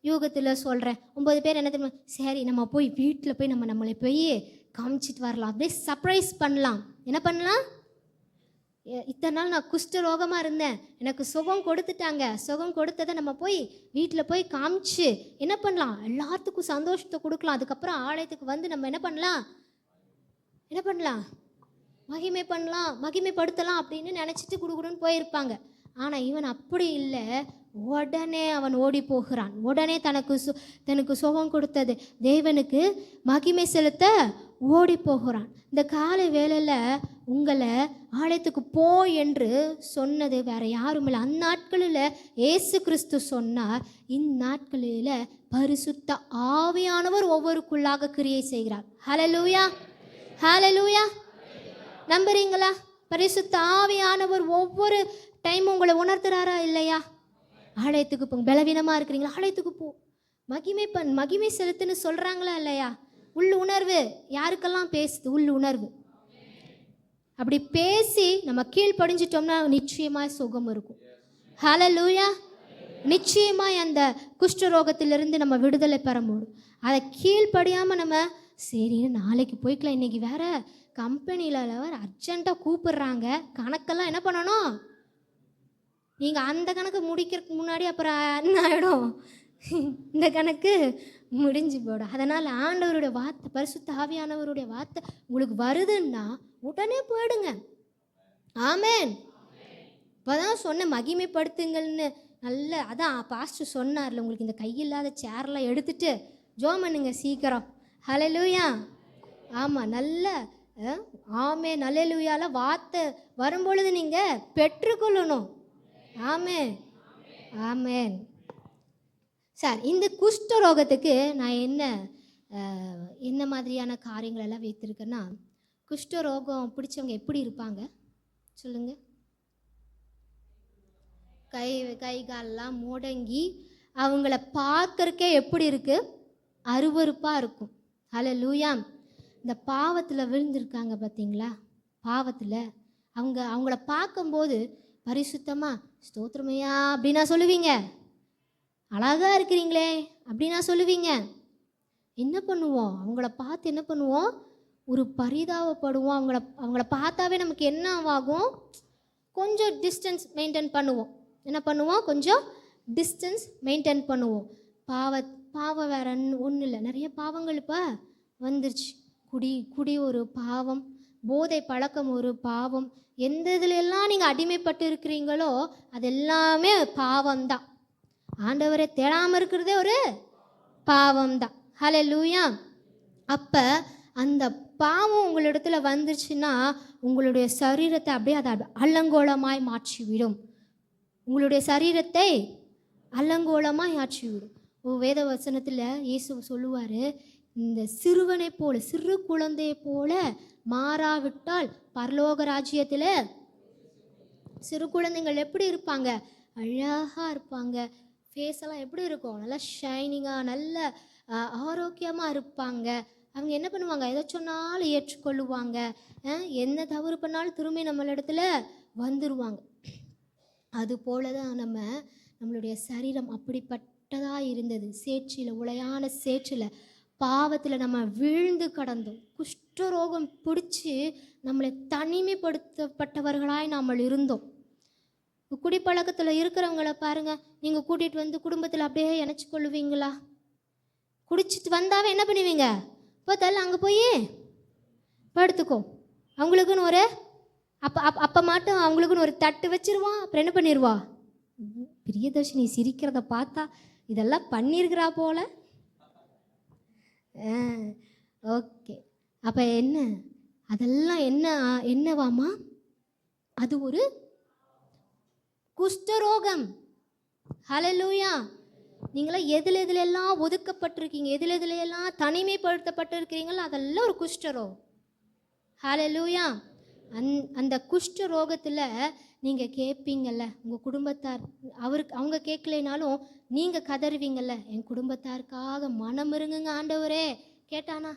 யூகத்தில் சொல்கிறேன், 9 பேர் என்ன தெரியுமா, சரி நம்ம போய் வீட்டில் போய் நம்மளை போய் காமிச்சிட்டு வரலாம், அப்படியே சர்ப்ரைஸ் பண்ணலாம். என்ன பண்ணலாம், இத்தனை நாள் நான் குஷ்டரோகமாக இருந்தேன், எனக்கு சுகம் கொடுத்துட்டாங்க, சுகம் கொடுத்ததை நம்ம போய் வீட்டில் போய் காமிச்சு என்ன பண்ணலாம், எல்லாத்துக்கும் சந்தோஷத்தை கொடுக்கலாம். அதுக்கப்புறம் ஆலயத்துக்கு நம்ம என்ன பண்ணலாம், மகிமைப்படுத்தலாம் அப்படின்னு நினச்சிட்டு குடுக்குடுன்னு போயிருப்பாங்க. ஆனால் இவன் அப்படி இல்லை. உடனே அவன் ஓடி போகிறான். உடனே தனக்கு சுகம் கொடுத்தது தேவனுக்கு மகிமை செலுத்த ஓடி போகிறான். இந்த காலை வேளையில் உங்களை ஆலயத்துக்கு போ என்று சொன்னது வேற யாரும் இல்லை. அந்நாட்களில் இயேசு கிறிஸ்து சொன்னார். இந்நாட்களில் பரிசுத்த ஆவியானவர் ஒவ்வொருக்குள்ளாக கிரியை செய்கிறார். ஹல்லேலூயா, ஹல்லேலூயா. நம்புறீங்களா? பரிசுத்த ஆவியானவர் ஒவ்வொரு டைம் உங்களை உணர்த்துறாரா இல்லையா? ஆலயத்துக்கு போங்க. பலவீனமாக இருக்கிறீங்களா? ஆலயத்துக்கு போ. மகிமை செலுத்துன்னு சொல்கிறாங்களா இல்லையா? உள் உணர்வு யாருக்கெல்லாம் பேசுது? உள் உணர்வு. அப்படி பேசி நம்ம கீழ்ப்படிஞ்சிட்டோம்னா நிச்சயமாக சுகம் இருக்கும். ஹல்லேலூயா. நிச்சயமாய் அந்த குஷ்டரோகத்திலிருந்து நம்ம விடுதலை பெற முடியும். அதை கீழ்ப்படியாமல் நம்ம சரி நாளைக்கு போய்க்கலாம், இன்றைக்கி வேற கம்பெனியில் வேறு அர்ஜெண்ட்டாக கூப்பிடுறாங்க, கணக்கெல்லாம் என்ன பண்ணணும்? நீங்கள் அந்த கணக்கு முடிக்கிறதுக்கு முன்னாடி அப்புறம் என்ன ஆகிடும்? இந்த கணக்கு முடிஞ்சு போடும். அதனால் ஆண்டவருடைய வார்த்தை, பரிசுத்த ஆவியானவருடைய வார்த்தை உங்களுக்கு வருதுன்னா உடனே போயிடுங்க. ஆமேன். இப்போதான் சொன்ன மகிமைப்படுத்துங்கள்னு. நல்ல அதான் பாஸ்டர் சொன்னார்ல, உங்களுக்கு இந்த கையில்லாத சேர்லாம் எடுத்துட்டு ஜோம் பண்ணுங்க சீக்கிரம். ஹல்லேலூயா. ஆமாம், நல்ல ஆமேன். ஹல்லேலூயால வார்த்தை வரும்பொழுது நீங்கள் பெற்றுக்கொள்ளணும். ஆமேன், ஆமேன். சார், இந்த குஷ்டரோகத்துக்கு நான் என்ன மாதிரியான காரியங்கள் எல்லாம் வைத்திருக்கேன்னா, குஷ்டரோகம் பிடிச்சவங்க எப்படி இருப்பாங்க சொல்லுங்கள்? கை காலெல்லாம் முடங்கி அவங்கள பார்க்கறக்கே எப்படி இருக்குது? அருவருப்பாக இருக்கும். ஹல்லேலூயா. இந்த பாவத்தில் விழுந்திருக்காங்க பார்த்தீங்களா? பாவத்தில் அவங்கள பார்க்கும்போது பரிசுத்தமாக ஸ்தோத்திரமையா அப்படின்னா சொல்லுவீங்க. அழகாக இருக்கிறீங்களே அப்படின்னா சொல்லுவீங்க. என்ன பண்ணுவோம்? அவங்கள பார்த்து என்ன பண்ணுவோம்? ஒரு பரிதாபப்படுவோம். அவங்கள பார்த்தாவே நமக்கு என்ன ஆகும்? கொஞ்சம் டிஸ்டன்ஸ் மெயின்டைன் பண்ணுவோம். என்ன பண்ணுவோம்? கொஞ்சம் டிஸ்டன்ஸ் மெயின்டைன் பண்ணுவோம். பாவம் வேற ஒன்றும் இல்லை. நிறைய பாவங்கள் இப்போ வந்துருச்சு. குடி ஒரு பாவம், போதை பழக்கம் ஒரு பாவம். எந்த இதுலெல்லாம் நீங்கள் அடிமைப்பட்டு இருக்கிறீங்களோ அது எல்லாமே பாவம்தான். ஆண்டவரை தேடாமல் இருக்கிறதே ஒரு பாவம்தான். ஹல்லேலூயா. அப்போ அந்த பாவம் உங்களிடத்துல வந்துருச்சுன்னா உங்களுடைய சரீரத்தை அப்படியே அதை அலங்கோலமாய் மாற்றிவிடும். உங்களுடைய சரீரத்தை அலங்கோலமாய் ஆற்றிவிடும். வேத வசனத்தில் இயேசு சொல்லுவார், இந்த சிறுவனை போல, சிறு குழந்தையை போல மாறாவிட்டால் பரலோக ராஜ்யத்தில். சிறு குழந்தைங்கள் எப்படி இருப்பாங்க? அழகாக இருப்பாங்க. ஃபேஸெல்லாம் எப்படி இருக்கும்? நல்லா ஷைனிங்காக, நல்ல ஆரோக்கியமாக இருப்பாங்க. அவங்க என்ன பண்ணுவாங்க? எதை சொன்னாலும் ஏற்றுக்கொள்ளுவாங்க. என்ன தவறு பண்ணாலும் திரும்பி நம்மளிடத்துல வந்துடுவாங்க. அதுபோல தான் நம்மளுடைய சரீரம் அப்படிப்பட்டதாக இருந்தது. சேற்றில், உளையான சேற்றில், பாவத்தில் நம்ம வீழ்ந்து கடந்தோம். குஷ்டரோகம் பிடிச்சி நம்மளை தனிமைப்படுத்தப்பட்டவர்களாய் நாம் இருந்தோம். குடிப்பழக்கத்தில் இருக்கிறவங்கள பாருங்கள். நீங்கள் கூட்டிகிட்டு வந்து குடும்பத்தில் அப்படியே இணைச்சி கொள்ளுவீங்களா? குடிச்சிட்டு வந்தாவே என்ன பண்ணுவீங்க? பார்த்தாலும் அங்கே போய் படுத்துக்கோ. அவங்களுக்குன்னு ஒரு அப்போ மட்டும் அவங்களுக்குன்னு ஒரு தட்டு வச்சிருவான். அப்புறம் என்ன பண்ணிடுவா? பிரியதர்ஷினி சிரிக்கிறத பார்த்தா இதெல்லாம் பண்ணியிருக்கிறா போல. ஓகே. அப்போ என்ன அதெல்லாம் என்னவாமா? அது ஒரு குஷ்டரோகம். ஹல்லேலூயா. நீங்களாம் எதுலெல்லாம் ஒதுக்கப்பட்டிருக்கீங்க, எதுலெல்லாம் தனிமைப்படுத்தப்பட்டிருக்கிறீங்களோ அதெல்லாம் ஒரு குஷ்டரோகம். ஹல்லேலூயா. அந்த குஷ்ட ரோகத்தில் நீங்கள் கேட்பீங்கள்ல, உங்கள் குடும்பத்தார் அவங்க கேட்கலைனாலும் நீங்கள் கதறுவீங்கள்ல, என் குடும்பத்தாருக்காக மனம் இருங்குங்க ஆண்டவரே. கேட்டானா?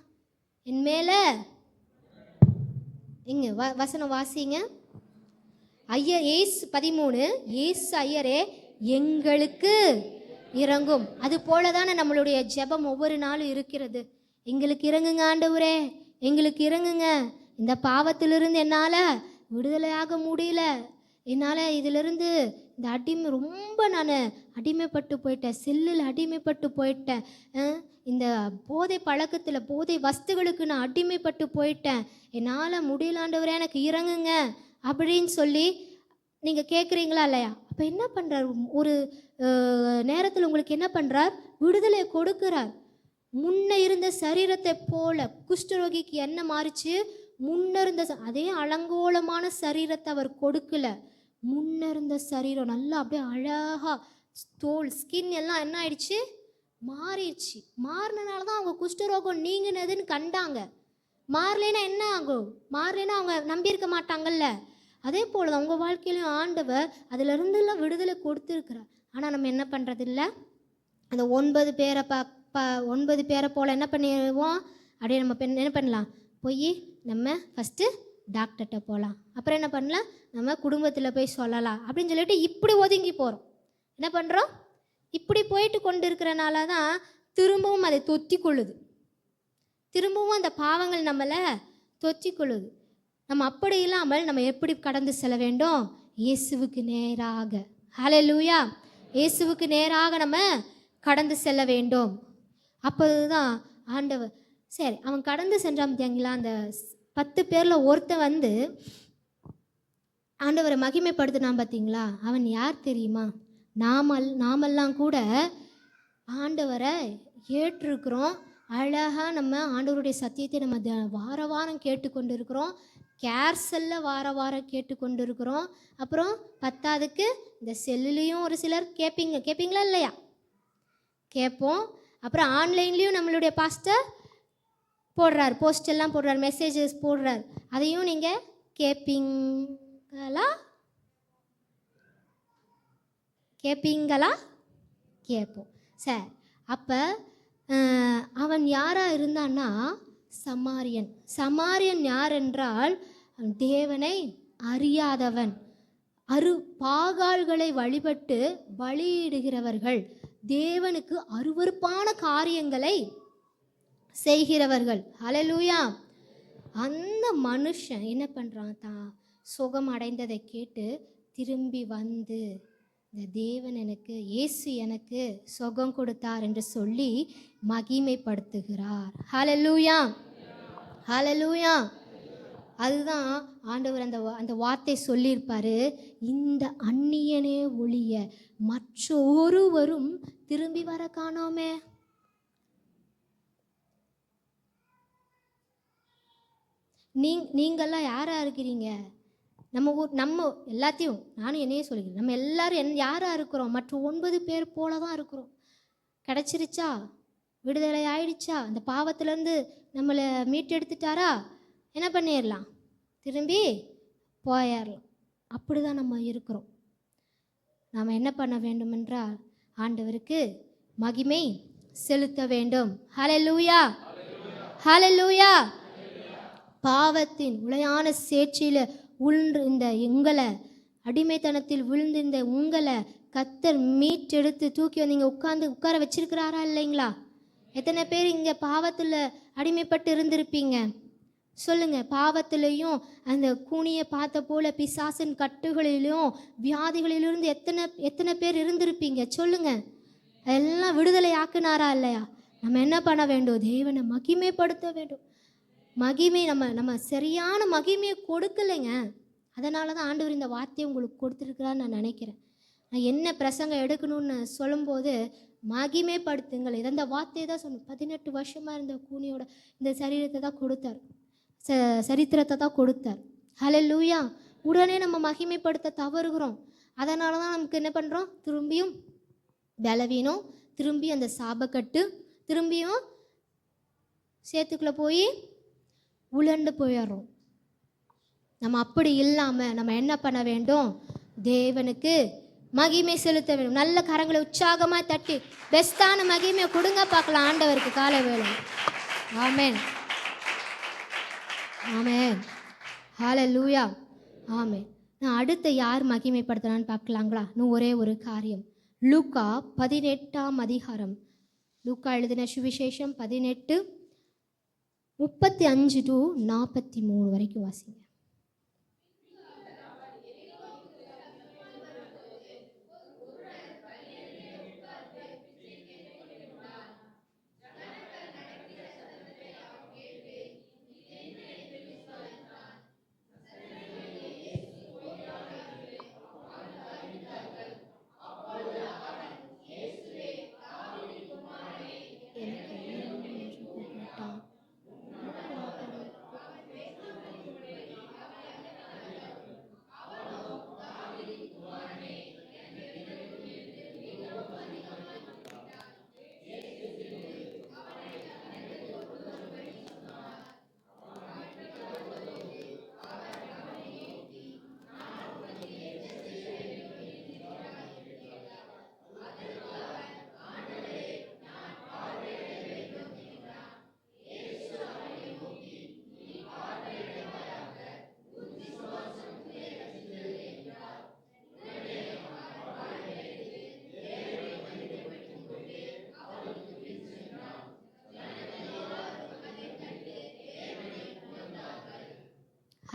என் மேலே இங்கே வசனம் வாசிங்க. ஐயர் ஏசு 13, ஏசு ஐயரே எங்களுக்கு இறங்கும். அது போல தானே நம்மளுடைய ஜெபம் ஒவ்வொரு நாளும் இருக்கிறது. எங்களுக்கு இறங்குங்க ஆண்டவரே, எங்களுக்கு இறங்குங்க. இந்த பாவத்திலிருந்து என்னால் விடுதலையாக முடியல. என்னால் இதிலிருந்து இந்த ரொம்ப நான் அடிமைப்பட்டு போயிட்டேன். செல்லில் அடிமைப்பட்டு போயிட்டேன். இந்த போதை பழக்கத்தில், போதை வஸ்துகளுக்கு நான் அடிமைப்பட்டு போயிட்டேன். என்னால் முடியலாண்டவரே எனக்கு இறங்குங்க அப்படின்னு சொல்லி நீங்கள் கேட்குறீங்களா இல்லையா? அப்போ என்ன பண்ணுறார்? ஒரு நேரத்தில் உங்களுக்கு என்ன பண்ணுறார்? விடுதலை கொடுக்குறார். முன்ன இருந்த சரீரத்தை போல குஷ்டரோகிக்கு என்ன மாறிச்சு? முன்னிருந்த அதே அலங்கோலமான சரீரத்தை அவர் கொடுக்கல. முன்னிருந்த சரீரம் நல்லா அப்படியே அழகாக தோல், ஸ்கின் எல்லாம் என்ன ஆயிடுச்சு? மாறிடுச்சு. மாறினால தான் அவங்க குஷ்டரோகம் நீங்கினதுன்னு கண்டாங்க. மாறலைன்னா என்ன ஆகும்? மாறலைன்னா அவங்க நம்பியிருக்க மாட்டாங்கல்ல. அதே போல் தான் உங்கள் வாழ்க்கையிலையும் ஆண்டவர் அதிலிருந்தெல்லாம் விடுதலை கொடுத்துருக்கிறார். ஆனால் நம்ம என்ன பண்ணுறதில்ல, அந்த 9 பேரை 9 பேரை போல் என்ன பண்ணிடுவோம், அப்படியே நம்ம என்ன பண்ணலாம், போய் நம்ம ஃபஸ்ட்டு டாக்டர்கிட்ட போகலாம், அப்புறம் என்ன பண்ணலாம், நம்ம குடும்பத்தில் போய் சொல்லலாம் அப்படின்னு சொல்லிட்டு இப்படி ஒதுங்கி போகிறோம். என்ன பண்ணுறோம், இப்படி போயிட்டு கொண்டு இருக்கிறனால தான் திரும்பவும் அதை தொத்தி கொள்ளுது, திரும்பவும் அந்த பாவங்கள் நம்மளை தொத்தி கொள்ளுது. நம்ம அப்படி இல்லாமல் நம்ம எப்படி கடந்து செல்ல வேண்டும், இயேசுவுக்கு நேராக. ஹல்லேலூயா. இயேசுவுக்கு நேராக நம்ம கடந்து செல்ல வேண்டும். அப்போதுதான் ஆண்டவர், சரி அவன் கடந்து சென்றான் பார்த்தீங்களா, அந்த 10 பேரில் ஒருத்தன் வந்து ஆண்டவரை மகிமைப்படுத்தினான் பார்த்தீங்களா, அவன் யார் தெரியுமா, நாமெல்லாம் கூட ஆண்டவரை ஏற்றிருக்கிறோம். அழகாக நம்ம ஆண்டவருடைய சத்தியத்தை நம்ம வார வாரம் கேட்டுக்கொண்டு இருக்கிறோம், கேர்செல்ல வார வாரம் கேட்டுக்கொண்டு இருக்கிறோம். அப்புறம் 10ஆவதுக்கு இந்த செல்லுலேயும் ஒரு சிலர் கேட்பீங்களா இல்லையா, கேட்போம். அப்புறம் ஆன்லைன்லேயும் நம்மளுடைய பாஸ்டர் போடுறார், போஸ்ட் எல்லாம் போடுறார், மெசேஜஸ் போடுறார், அதையும் நீங்கள் கேட்பீங்களா கேட்போம். சரி, அப்போ அவன் யாராக இருந்தான்னா சமாரியன் யார் என்றால் தேவனை அறியாதவன், பாகால்களை வழிபட்டு பலியிடுகிறவர்கள், தேவனுக்கு அருவருப்பான காரியங்களை செய்கிறவர்கள். ஹல்லேலூயா. அந்த மனுஷன் என்ன பண்ணுறான், தான் சுகம் அடைந்ததை கேட்டு திரும்பி வந்து இந்த தேவன் எனக்கு, இயேசு எனக்கு சுகம் கொடுத்தார் என்று சொல்லி மகிமைப்படுத்துகிறார். ஹல்லேலூயா, ஹல்லேலூயா. அதுதான் ஆண்டவர் அந்த வார்த்தை சொல்லியிருப்பாரு, இந்த அந்நியனே ஒழிய மற்றொருவரும் திரும்பி வர காணோமே. நீங்கள்லாம் யாராக இருக்கிறீங்க, நம்ம எல்லாத்தையும் நானும் என்னையே சொல்லிக்கிறேன், நம்ம எல்லாரும் யாராக இருக்கிறோம், மற்ற 9 பேர் போல தான் இருக்கிறோம். கிடச்சிருச்சா, விடுதலை ஆயிடுச்சா, அந்த பாவத்திலேருந்து நம்மளை மீட்டெடுத்துட்டாரா, என்ன பண்ணிடலாம், திரும்பி போயிடலாம். அப்படி தான் நம்ம இருக்கிறோம். நாம் என்ன பண்ண வேண்டுமென்றால் ஆண்டவருக்கு மகிமை செலுத்த வேண்டும். ஹல்லேலூயா, ஹல்லேலூயா. பாவத்தின் உளையான சேற்றில் உள்ந்து இந்த உங்களை, அடிமைத்தனத்தில் விழுந்து இந்த உங்களை கர்த்தர் மீட்டெடுத்து தூக்கி வந்து இங்கே உட்கார வச்சிருக்கிறாரா இல்லைங்களா? எத்தனை பேர் இங்கே பாவத்தில் அடிமைப்பட்டு இருந்திருப்பீங்க சொல்லுங்கள். பாவத்திலையும் அந்த கூனியை பார்த்த போல பிசாசின் கட்டுகளிலும் வியாதிகளிலிருந்து எத்தனை பேர் இருந்திருப்பீங்க சொல்லுங்கள். எல்லாம் விடுதலை ஆக்குனாரா இல்லையா? நம்ம என்ன பண்ண வேண்டும், தேவனை மகிமைப்படுத்த வேண்டும். மகிமை நம்ம சரியான மகிமையை கொடுக்கலைங்க. அதனால தான் ஆண்டவர் இந்த வார்த்தையை உங்களுக்கு கொடுத்துருக்கிறான்னு நான் நினைக்கிறேன். நான் என்ன பிரசங்கம் எடுக்கணும்னு சொல்லும்போது மகிமைப்படுத்துங்கள், இந்த வார்த்தையை தான் சொன்னேன். 18 வருஷமாக இருந்த கூனியோட இந்த சரீரத்தை தான் கொடுத்தார், சரித்திரத்தை தான் கொடுத்தார். ஹல்லேலூயா. உடனே நம்ம மகிமைப்படுத்த தவறுகிறோம். அதனால தான் நமக்கு என்ன பண்ணுறோம், திரும்பியும் பலவீனம், திரும்பி அந்த சாபக்கட்டு, திரும்பியும் சேத்துக்குள்ளே போய் உழண்டு போயிடுறோம். நம்ம அப்படி இல்லாமல் நம்ம என்ன பண்ண வேண்டும், தேவனுக்கு மகிமை செலுத்த வேண்டும். நல்ல கரங்களை உற்சாகமாக தட்டி பெஸ்ட்டான மகிமையை கொடுங்க பார்க்கலாம் ஆண்டவருக்கு காலை வேளை. ஆமென், ஆமென், ஹல்லேலூயா, ஆமென். நான் அடுத்த யார் மகிமைப்படுத்தலான்னு பார்க்கலாங்களா? இன்னும் ஒரே ஒரு காரியம், லூக்கா 18ஆம் அதிகாரம், லூக்கா எழுதின சுவிசேஷம் 18:35 to 43 வரைக்கும் வாசிங்க.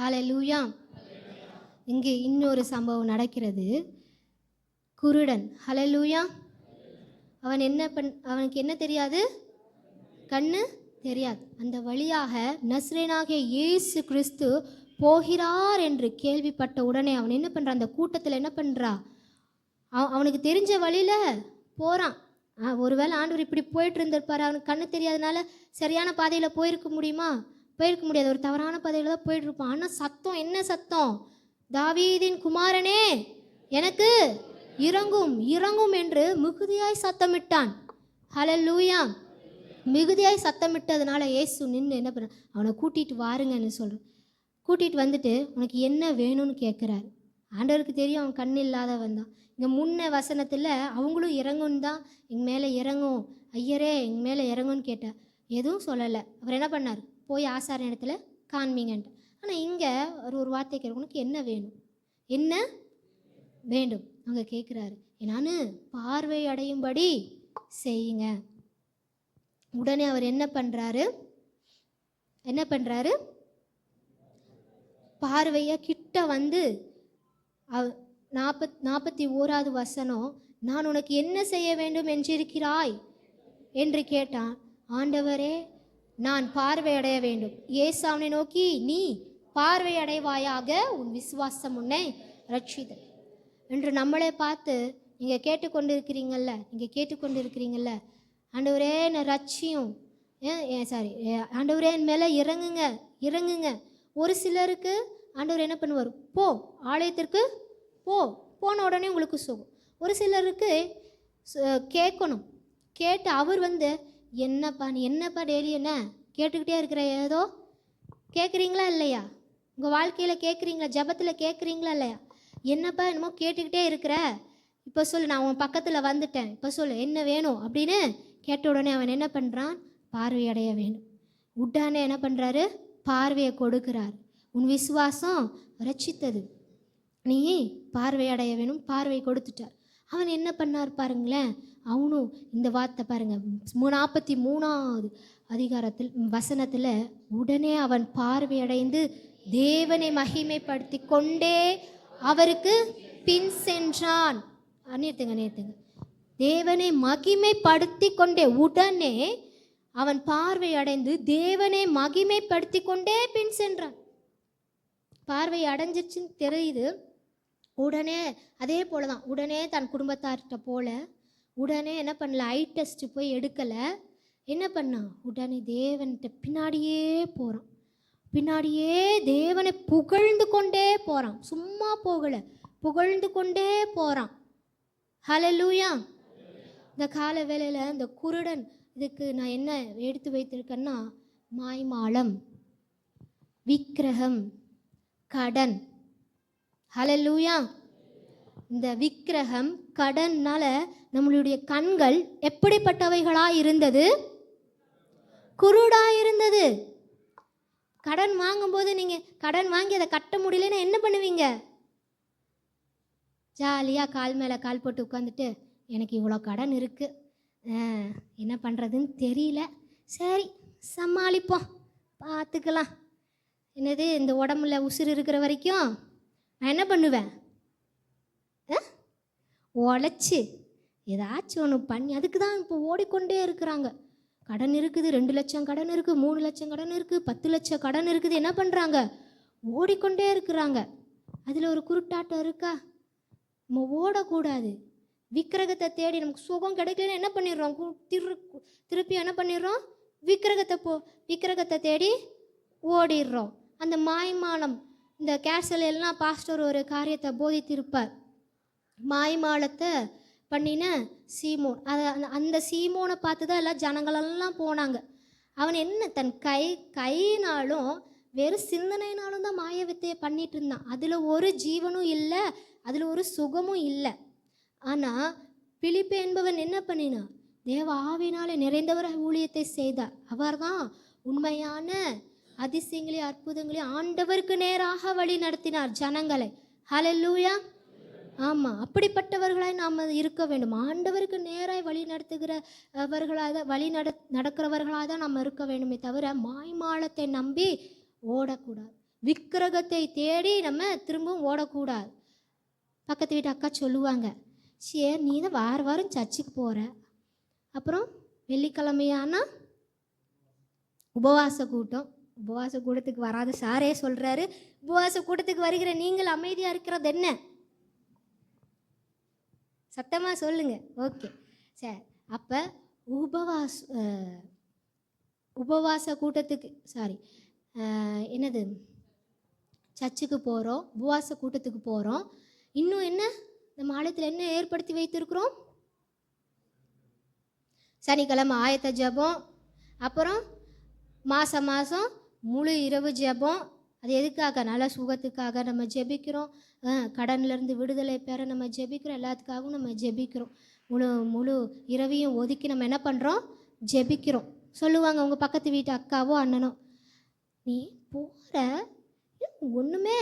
ஹalleluya. இங்கே இன்னொரு சம்பவம் நடக்கிறது. குருடன், ஹalleluya. அவனுக்கு என்ன தெரியாது? கண்ணு தெரியாது. அந்த வழியாக நஸ்ரேனாகிய இயேசு கிறிஸ்து போகிறார் என்று கேள்விப்பட்ட உடனே அவன் என்ன பண்ணுறான்? அந்த கூட்டத்தில் என்ன பண்ணுறா? அவனுக்கு தெரிஞ்ச வழியில் போகிறான். ஒருவேளை ஆண்டவர் இப்படி போயிட்டு இருந்திருப்பார். அவனுக்கு கண்ணு தெரியாதனால சரியான பாதையில் போயிருக்க முடியுமா? போயிருக்க முடியாது. ஒரு தவறான பாதையில் தான் போயிட்டு இருப்பான். ஆனால் சத்தம் என்ன சத்தம்? தாவீதின் குமாரனே எனக்கு இறங்கும் இறங்கும் என்று மிகுதியாய் சத்தமிட்டான். ஹல்லேலூயா. மிகுதியாய் சத்தமிட்டதுனால இயேசு நின்று என்ன பண்ண, அவனை கூட்டிகிட்டு வாருங்கன்னு சொல்கிறார். கூட்டிகிட்டு வந்துட்டு உனக்கு என்ன வேணும்னு கேட்குறாரு. ஆண்டவருக்கு தெரியும் அவன் கண் இல்லாதவன் தான். இங்கே முன்ன வசனத்தில் அவங்களும் இறங்குன்னு தான், எங்கள் மேலே இறங்கும் ஐயரே எங்கள் மேலே இறங்குன்னு கேட்டார். எதுவும் சொல்லலை. அவர் என்ன பண்ணார்? போய் ஆசார இடத்துல காண்பீங்கன்ட்டு. ஆனால் இங்கே ஒரு வார்த்தை கேட்க, உனக்கு என்ன வேணும்? என்ன வேண்டும் அவங்க கேட்குறாரு. நான் பார்வை அடையும்படி செய்யுங்க. உடனே அவர் என்ன பண்ணுறாரு? பார்வையை கிட்ட வந்து 41வது வசனம், நான் உனக்கு என்ன செய்ய வேண்டும் என்றிருக்கிறாய் என்று கேட்டான். ஆண்டவரே நான் பார்வையடைய வேண்டும். இயேசு அவனை நோக்கி, நீ பார்வையடைவாயாக, உன் விசுவாசம் உன்னை ரட்சித்தது என்று நம்மளே பார்த்து நீங்கள் கேட்டுக்கொண்டிருக்கிறீங்கல்ல, ஆண்டவரே நான் ரட்சியும், ஆண்டவரே என் மேலே இறங்குங்க. ஒரு சிலருக்கு ஆண்டவர் என்ன பண்ணுவார்? போ ஆலயத்திற்கு போன உடனே உங்களுக்கு சுகம். ஒரு சிலருக்கு கேட்கணும். கேட்டு அவர் என்னப்பா டெய்லி என்ன கேட்டுக்கிட்டே இருக்கிற, ஏதோ கேட்குறீங்களா இல்லையா? உங்கள் வாழ்க்கையில் கேட்குறீங்களா? ஜபத்தில் கேட்குறீங்களா இல்லையா? என்னப்பா என்னமோ கேட்டுக்கிட்டே இருக்கிற, இப்போ சொல்லு, நான் உன் பக்கத்தில் வந்துட்டேன், இப்போ சொல்லு என்ன வேணும் அப்படின்னு கேட்ட உடனே அவன் என்ன பண்ணுறான்? பார்வையடைய வேணும். உடனே என்ன பண்ணுறாரு? பார்வையை கொடுக்குறார். உன் விசுவாசம் ரட்சித்தது, நீ பார்வையடைய வேணும். பார்வை கொடுத்துட்டார். அவன் என்ன பண்ணார் பாருங்களேன். அவனும் இந்த வார்த்தை பாருங்க, 43வது அதிகாரத்தில் வசனத்தில், உடனே அவன் பார்வையடைந்து தேவனை மகிமைப்படுத்தி கொண்டே அவருக்கு பின் சென்றான். நேர்த்துங்க. தேவனை மகிமைப்படுத்தி கொண்டே, உடனே அவன் பார்வை அடைந்து தேவனை மகிமைப்படுத்தி கொண்டே பின் சென்றான். பார்வை அடைஞ்சிச்சுன்னு தெரியுது. உடனே அதே போல தான், உடனே தன் குடும்பத்தார்கிட்ட போல, உடனே என்ன பண்ணல, ஐ டெஸ்ட் போய் எடுக்கலை. என்ன பண்ணான்? உடனே தேவன்கிட்ட பின்னாடியே தேவனை புகழ்ந்து கொண்டே போகிறான். சும்மா போகலை, புகழ்ந்து கொண்டே போகிறான். ஹல்லேலூயா. இந்த கால வேளையில் இந்த குருடன், இதுக்கு நான் என்ன எடுத்து வைத்திருக்கேன்னா, மாய்மாலம், விக்கிரகம், கடன். ஹல்லேலூயா. இந்த விக்கிரகம் கடன்னால நம்மளுடைய கண்கள் எப்படிப்பட்டவைகளாக இருந்தது? குருடாக இருந்தது. கடன் வாங்கும்போது நீங்கள் கடன் வாங்கி அதை கட்ட முடியலன்னா என்ன பண்ணுவீங்க? ஜாலியாக கால் மேலே கால் போட்டு உட்காந்துட்டு, எனக்கு இவ்வளோ கடன் இருக்குது, என்ன பண்ணுறதுன்னு தெரியல, சரி சமாளிப்போம், பார்த்துக்கலாம். என்னது, இந்த உடம்புல உசுறு இருக்கிற வரைக்கும் நான் என்ன பண்ணுவேன்? உழைச்சி ஏதாச்சும் ஒன்று பண்ணி, அதுக்கு தான் இப்போ ஓடிக்கொண்டே இருக்கிறாங்க. கடன் இருக்குது, 2 லட்சம் கடன் இருக்குது, 3 லட்சம் கடன் இருக்குது, 10 லட்சம் கடன் இருக்குது. என்ன பண்ணுறாங்க? ஓடிக்கொண்டே இருக்கிறாங்க. அதில் ஒரு குருட்டாட்டம் இருக்கா? நம்ம ஓடக்கூடாது. விக்கிரகத்தை தேடி நமக்கு சுகம் கிடைக்கலன்னு என்ன பண்ணிடுறோம்? திருப்பி என்ன பண்ணிடுறோம்? விக்கிரகத்தை தேடி ஓடிடுறோம். அந்த மாய்மாலம், இந்த கேசல் எல்லாம் பாஸ்டர் ஒரு காரியத்தை போதித்திருப்பார். மாய்மாலத்தை பண்ணின சீமோன், அந்த சீமோனை பார்த்து தான் எல்லாம் ஜனங்களெல்லாம் போனாங்க. அவன் என்ன தன் கையினாலும் வெறும் சிந்தனையினாலும் தான் மாய வித்தையை பண்ணிட்டு இருந்தான். அதில் ஒரு ஜீவனும் இல்லை, அதில் ஒரு சுகமும் இல்லை. ஆனால் பிலிப்பு என்பவன் என்ன பண்ணினான்? தேவ ஆவினாலே நிறைந்தவர் ஊழியத்தை செய்தார். அவர் தான் உண்மையான அதிசயங்களையும் அற்புதங்களையும் ஆண்டவருக்கு நேராக வழி நடத்தினார் ஜனங்களை. ஹல்லேலூயா. ஆமாம், அப்படிப்பட்டவர்களாய் நாம் இருக்க வேண்டும். ஆண்டவருக்கு நேராக வழி நடத்துகிறவர்களாக நடக்கிறவர்களாக தான் நம்ம இருக்க வேண்டுமே தவிர மாய்மாலத்தை நம்பி ஓடக்கூடாது. விக்கிரகத்தை தேடி நம்ம திரும்பவும் ஓடக்கூடாது. பக்கத்து வீட்டு அக்கா சொல்லுவாங்க, சரி நீ தான் வாரம் சர்ச்சுக்கு போகிற, அப்புறம் வெள்ளிக்கிழமையானா உபவாச கூட்டத்துக்கு வராத சாரே சொல்கிறாரு, உபவாச கூட்டத்துக்கு வருகிற நீங்கள் அமைதியாக இருக்கிறது என்ன? சத்தமாக சொல்லுங்க. ஓகே சரி. அப்போ உபவாச கூட்டத்துக்கு என்னது சர்ச்சுக்கு போகிறோம், உபவாச கூட்டத்துக்கு போகிறோம். இன்னும் என்ன நம்ம ஆலயத்தில் என்ன ஏற்படுத்தி வைத்திருக்கிறோம்? சனிக்கிழமை ஆயத்த ஜெபம், அப்புறம் மாதம் முழு இரவு ஜெபம். அது எதுக்காக? நல்ல சுகத்துக்காக நம்ம ஜெபிக்கிறோம். கடன்லேருந்து விடுதலை பெற நம்ம ஜெபிக்கிறோம். எல்லாத்துக்காகவும் நம்ம ஜெபிக்கிறோம். முழு இரவையும் ஒதுக்கி நம்ம என்ன பண்ணுறோம்? ஜெபிக்கிறோம். சொல்லுவாங்க உங்கள் பக்கத்து வீட்டு அக்காவோ அண்ணனோ, நீ போகிற ஒன்றுமே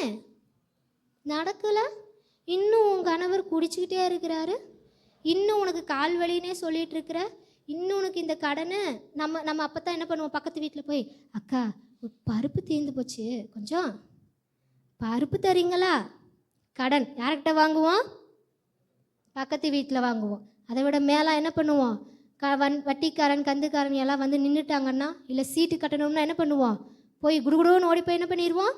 நடக்கலை, இன்னும் உன் கணவர் குடிச்சிக்கிட்டே இருக்கிறாரு, இன்னும் உனக்கு கால் வலின்னே சொல்லிகிட்டு இருக்கிற, இன்னும் உனக்கு இந்த கடனை நம்ம அப்போ தான் என்ன பண்ணுவோம்? பக்கத்து வீட்டில் போய், அக்கா பருப்பு தீர்ந்து போச்சு, கொஞ்சம் பருப்பு தரீங்களா? கடன் யார்கிட்ட வாங்குவோம்? பக்கத்து வீட்டில் வாங்குவோம். அதை விட மேலே என்ன பண்ணுவோம்? வட்டிக்காரன் கந்துக்காரன் எல்லாம் வந்து நின்றுட்டாங்கன்னா, இல்லை சீட்டு கட்டணும்னா என்ன பண்ணுவோம்? போய் குடுகுடுன்னு ஓடி போய் என்ன பண்ணிடுவோம்?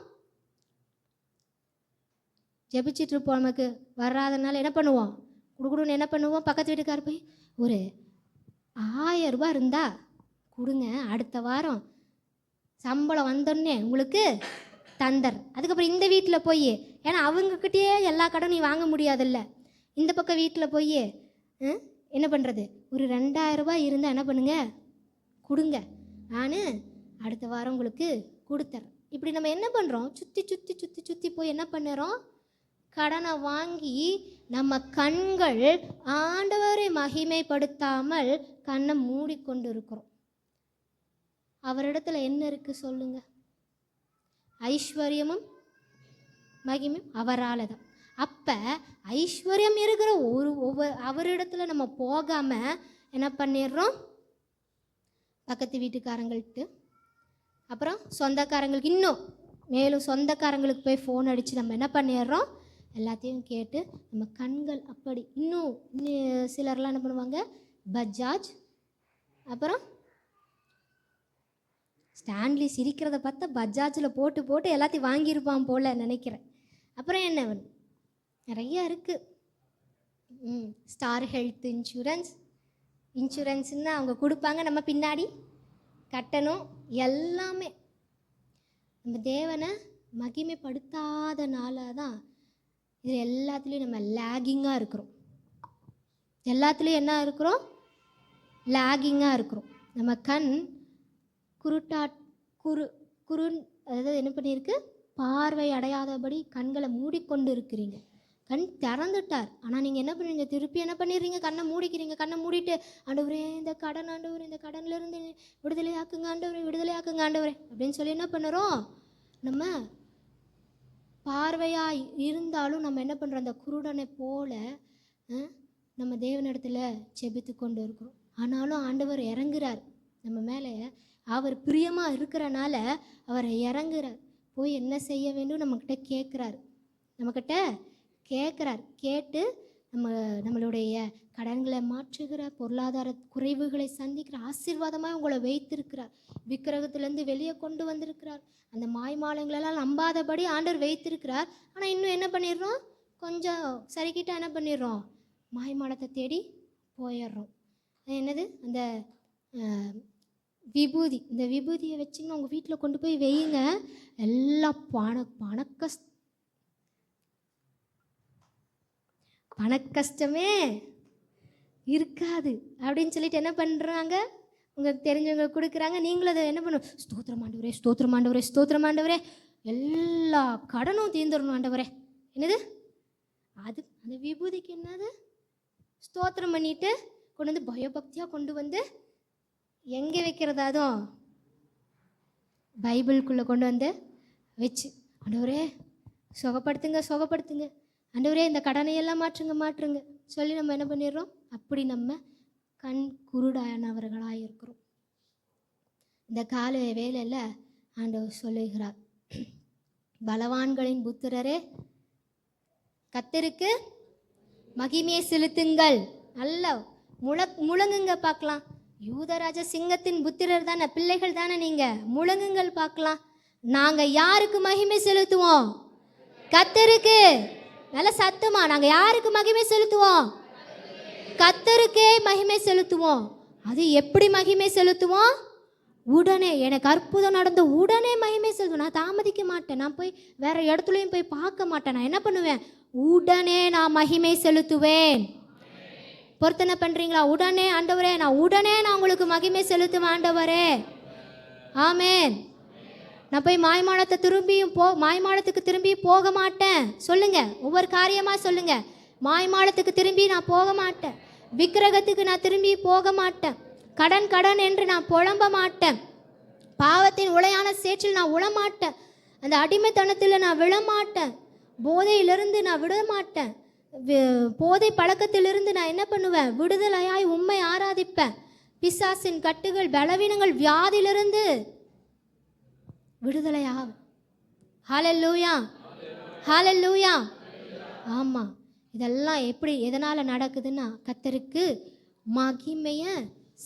ஜெபிச்சிட்டு இருப்போம். நமக்கு வராதனால என்ன பண்ணுவோம்? குடுகுடுன்னு என்ன பண்ணுவோம்? பக்கத்து வீட்டுக்கார போய், ஒரு 1000 ரூபாய் இருந்தா கொடுங்க, அடுத்த வாரம் சம்பளம் வந்தோடனே உங்களுக்கு தந்தர். அதுக்கப்புறம் இந்த வீட்டில் போய், ஏன்னா அவங்கக்கிட்டே எல்லா கடனும் நீ வாங்க முடியாதில்ல, இந்த பக்கம் வீட்டில் போய் என்ன பண்ணுறது? ஒரு 2000 ரூபாய் இருந்தால் என்ன பண்ணுங்க, கொடுங்க, நான் அடுத்த வாரம் உங்களுக்கு கொடுத்துறேன். இப்படி நம்ம என்ன பண்ணுறோம்? சுற்றி போய் என்ன பண்ணுறோம்? கடனை வாங்கி நம்ம கண்கள் ஆண்டவரை மகிமைப்படுத்தாமல் கண்ணை மூடிக்கொண்டு இருக்கிறோம். அவரிடத்துல என்ன இருக்குது சொல்லுங்க? ஐஸ்வர்யமும் மகிமையும் அவரால் தான். அப்போ ஐஸ்வர்யம் இருக்கிற அவரிடத்துல நம்ம போகாமல் என்ன பண்ணிடுறோம்? பக்கத்து வீட்டுக்காரங்கள்ட்டு, அப்புறம் சொந்தக்காரங்களுக்கு, இன்னும் மேலும் சொந்தக்காரங்களுக்கு போய் ஃபோன் அடித்து நம்ம என்ன பண்ணிடுறோம்? எல்லாத்தையும் கேட்டு நம்ம கண்கள் அப்படி. இன்னும் சிலர்லாம் என்ன பண்ணுவாங்க? பஜாஜ், அப்புறம் ஸ்டான்லி சிரிக்கிறத பார்த்தா பஜாஜில் போட்டு எல்லாத்தையும் வாங்கியிருப்பான் போல் நினைக்கிறேன். அப்புறம் என்ன நிறையா இருக்குது. ஸ்டார் ஹெல்த் இன்சூரன்ஸ்ன்னு அவங்க கொடுப்பாங்க, நம்ம பின்னாடி கட்டணும். எல்லாமே நம்ம தேவனை மகிமைப்படுத்தாதனால தான் இது எல்லாத்துலேயும் நம்ம லேகிங்காக இருக்கிறோம். எல்லாத்துலேயும் என்ன இருக்கிறோம்? லேகிங்காக இருக்கிறோம். நம்ம கண் அதாவது என்ன பண்ணியிருக்கு? பார்வை அடையாதபடி கண்களை மூடிக்கொண்டு இருக்கிறீங்க. கண் திறந்துட்டார், ஆனால் நீங்கள் என்ன பண்ணுறீங்க? திருப்பி என்ன பண்ணிடுறீங்க? கண்ணை மூடிக்கிறீங்க. கண்ணை மூடிட்டு, ஆண்டவரே இந்த கடன், ஆண்டவரே இந்த கடன்லேருந்து விடுதலையாக்குங்க ஆண்டவரே, விடுதலையாக்குங்க ஆண்டவரே அப்படின்னு சொல்லி என்ன பண்ணுறோம்? நம்ம பார்வையாக இருந்தாலும் நம்ம என்ன பண்ணுறோம்? அந்த குருடனை போல நம்ம தேவனிடத்தில் ஜெபித்து கொண்டு இருக்கிறோம். ஆனாலும் ஆண்டவர் இறங்குறார் நம்ம மேலே. அவர் பிரியமாக இருக்கிறனால அவர் இறங்குறார். போய் என்ன செய்ய வேண்டும் நம்மக்கிட்ட கேட்குறார். கேட்டு நம்மளுடைய கடன்களை மாற்றுகிறார், பொருளாதார குறைவுகளை சந்திக்கிற ஆசீர்வாதமாக உங்களை வைத்திருக்கிறார். விக்கிரகத்திலேருந்து வெளியே கொண்டு வந்திருக்கிறார். அந்த மாய்மாலங்களெல்லாம் நம்பாதபடி ஆண்டவர் வைத்திருக்கிறார். ஆனால் இன்னும் என்ன பண்ணிடுறோம்? கொஞ்சம் சரிக்கிட்டால் என்ன பண்ணிடுறோம்? மாய்மாலத்தை தேடி போயிடுறோம். என்னது? அந்த விபூதி. இந்த விபூதியை வச்சிங்கன்னா உங்கள் வீட்டில் கொண்டு போய் வையுங்க, எல்லாம் பணக்கஷ்டமே இருக்காது அப்படின்னு சொல்லிட்டு என்ன பண்ணுறாங்க? உங்களுக்கு தெரிஞ்சவங்க கொடுக்குறாங்க. நீங்களும் அதை என்ன பண்ணுவோம்? ஸ்தோத்திரம் ஆண்டவரே, ஸ்தோத்திரம் ஆண்டவரே, ஸ்தோத்திரம் ஆண்டவரே, எல்லா கடனும் தீர்ந்துடணும் ஆண்டவரே. என்னது அது? அந்த விபூதிக்கு என்னது? ஸ்தோத்திரம் பண்ணிட்டு கொண்டு வந்து பயபக்தியாக கொண்டு வந்து எங்கே வைக்கிறதா? அதுவும் பைபிளுக்குள்ளே கொண்டு வந்து வச்சு, ஆண்டவரே சுகப்படுத்துங்க ஆண்டவரே, இந்த கடனையெல்லாம் மாற்றுங்க சொல்லி நம்ம என்ன பண்ணிடுறோம்? அப்படி நம்ம கண் குருடானவர்களாக இருக்கிறோம். இந்த கால வேலையில் ஆண்டவர் சொல்லுகிறார், பலவான்களின் புத்திரரே கர்த்தருக்கு மகிமையை செலுத்துங்கள். நல்ல முழங்குங்க பார்க்கலாம். யூதராஜ சிங்கத்தின் புத்திரர் தானே, பிள்ளைகள் தானே நீங்க, முழங்குங்கள் பார்க்கலாம். நாங்க யாருக்கு மகிமை செலுத்துவோம்? கர்த்தருக்கு. நல்ல சத்தமா நாங்க யாருக்கு மகிமை செலுத்துவோம்? கர்த்தருக்கே மகிமை செலுத்துவோம். அது எப்படி மகிமை செலுத்துவோம்? உடனே. எனக்கு அற்புதம் நடந்த உடனே மகிமை செலுத்துவோம். நான் தாமதிக்க மாட்டேன். நான் போய் வேற இடத்துலையும் போய் பார்க்க மாட்டேன். நான் என்ன பண்ணுவேன்? உடனே நான் மகிமை செலுத்துவேன். பொருத்தனை பண்றீங்களா? உடனே ஆண்டவரே, நான் உங்களுக்கு மகிமை செலுத்துவேன் ஆண்டவரே. ஆமேன். நான் போய் மாய்மாலத்துக்கு திரும்பி போக மாட்டேன். சொல்லுங்க, ஒவ்வொரு காரியமா சொல்லுங்க. மாய்மாலத்துக்கு திரும்பி நான் போக மாட்டேன். விக்கிரகத்துக்கு நான் திரும்பி போக மாட்டேன். கடன் என்று நான் புலம்ப மாட்டேன். பாவத்தின் உளையான சேற்றில் நான் உளமாட்டேன். அந்த அடிமைத்தனத்தில் நான் விழமாட்டேன். போதையிலிருந்து நான் விட மாட்டேன். போதை பழக்கத்திலிருந்து நான் என்ன பண்ணுவேன்? விடுதலையாய் உம்மை ஆராதிப்பேன். பிசாசின் கட்டுகள், பலவீனங்கள், வியாதியிலிருந்து விடுதலையாகும். ஹல்லேலூயா, ஹல்லேலூயா. ஆமாம், இதெல்லாம் எப்படி எதனால் நடக்குதுன்னா கர்த்தருக்கு மகிமையை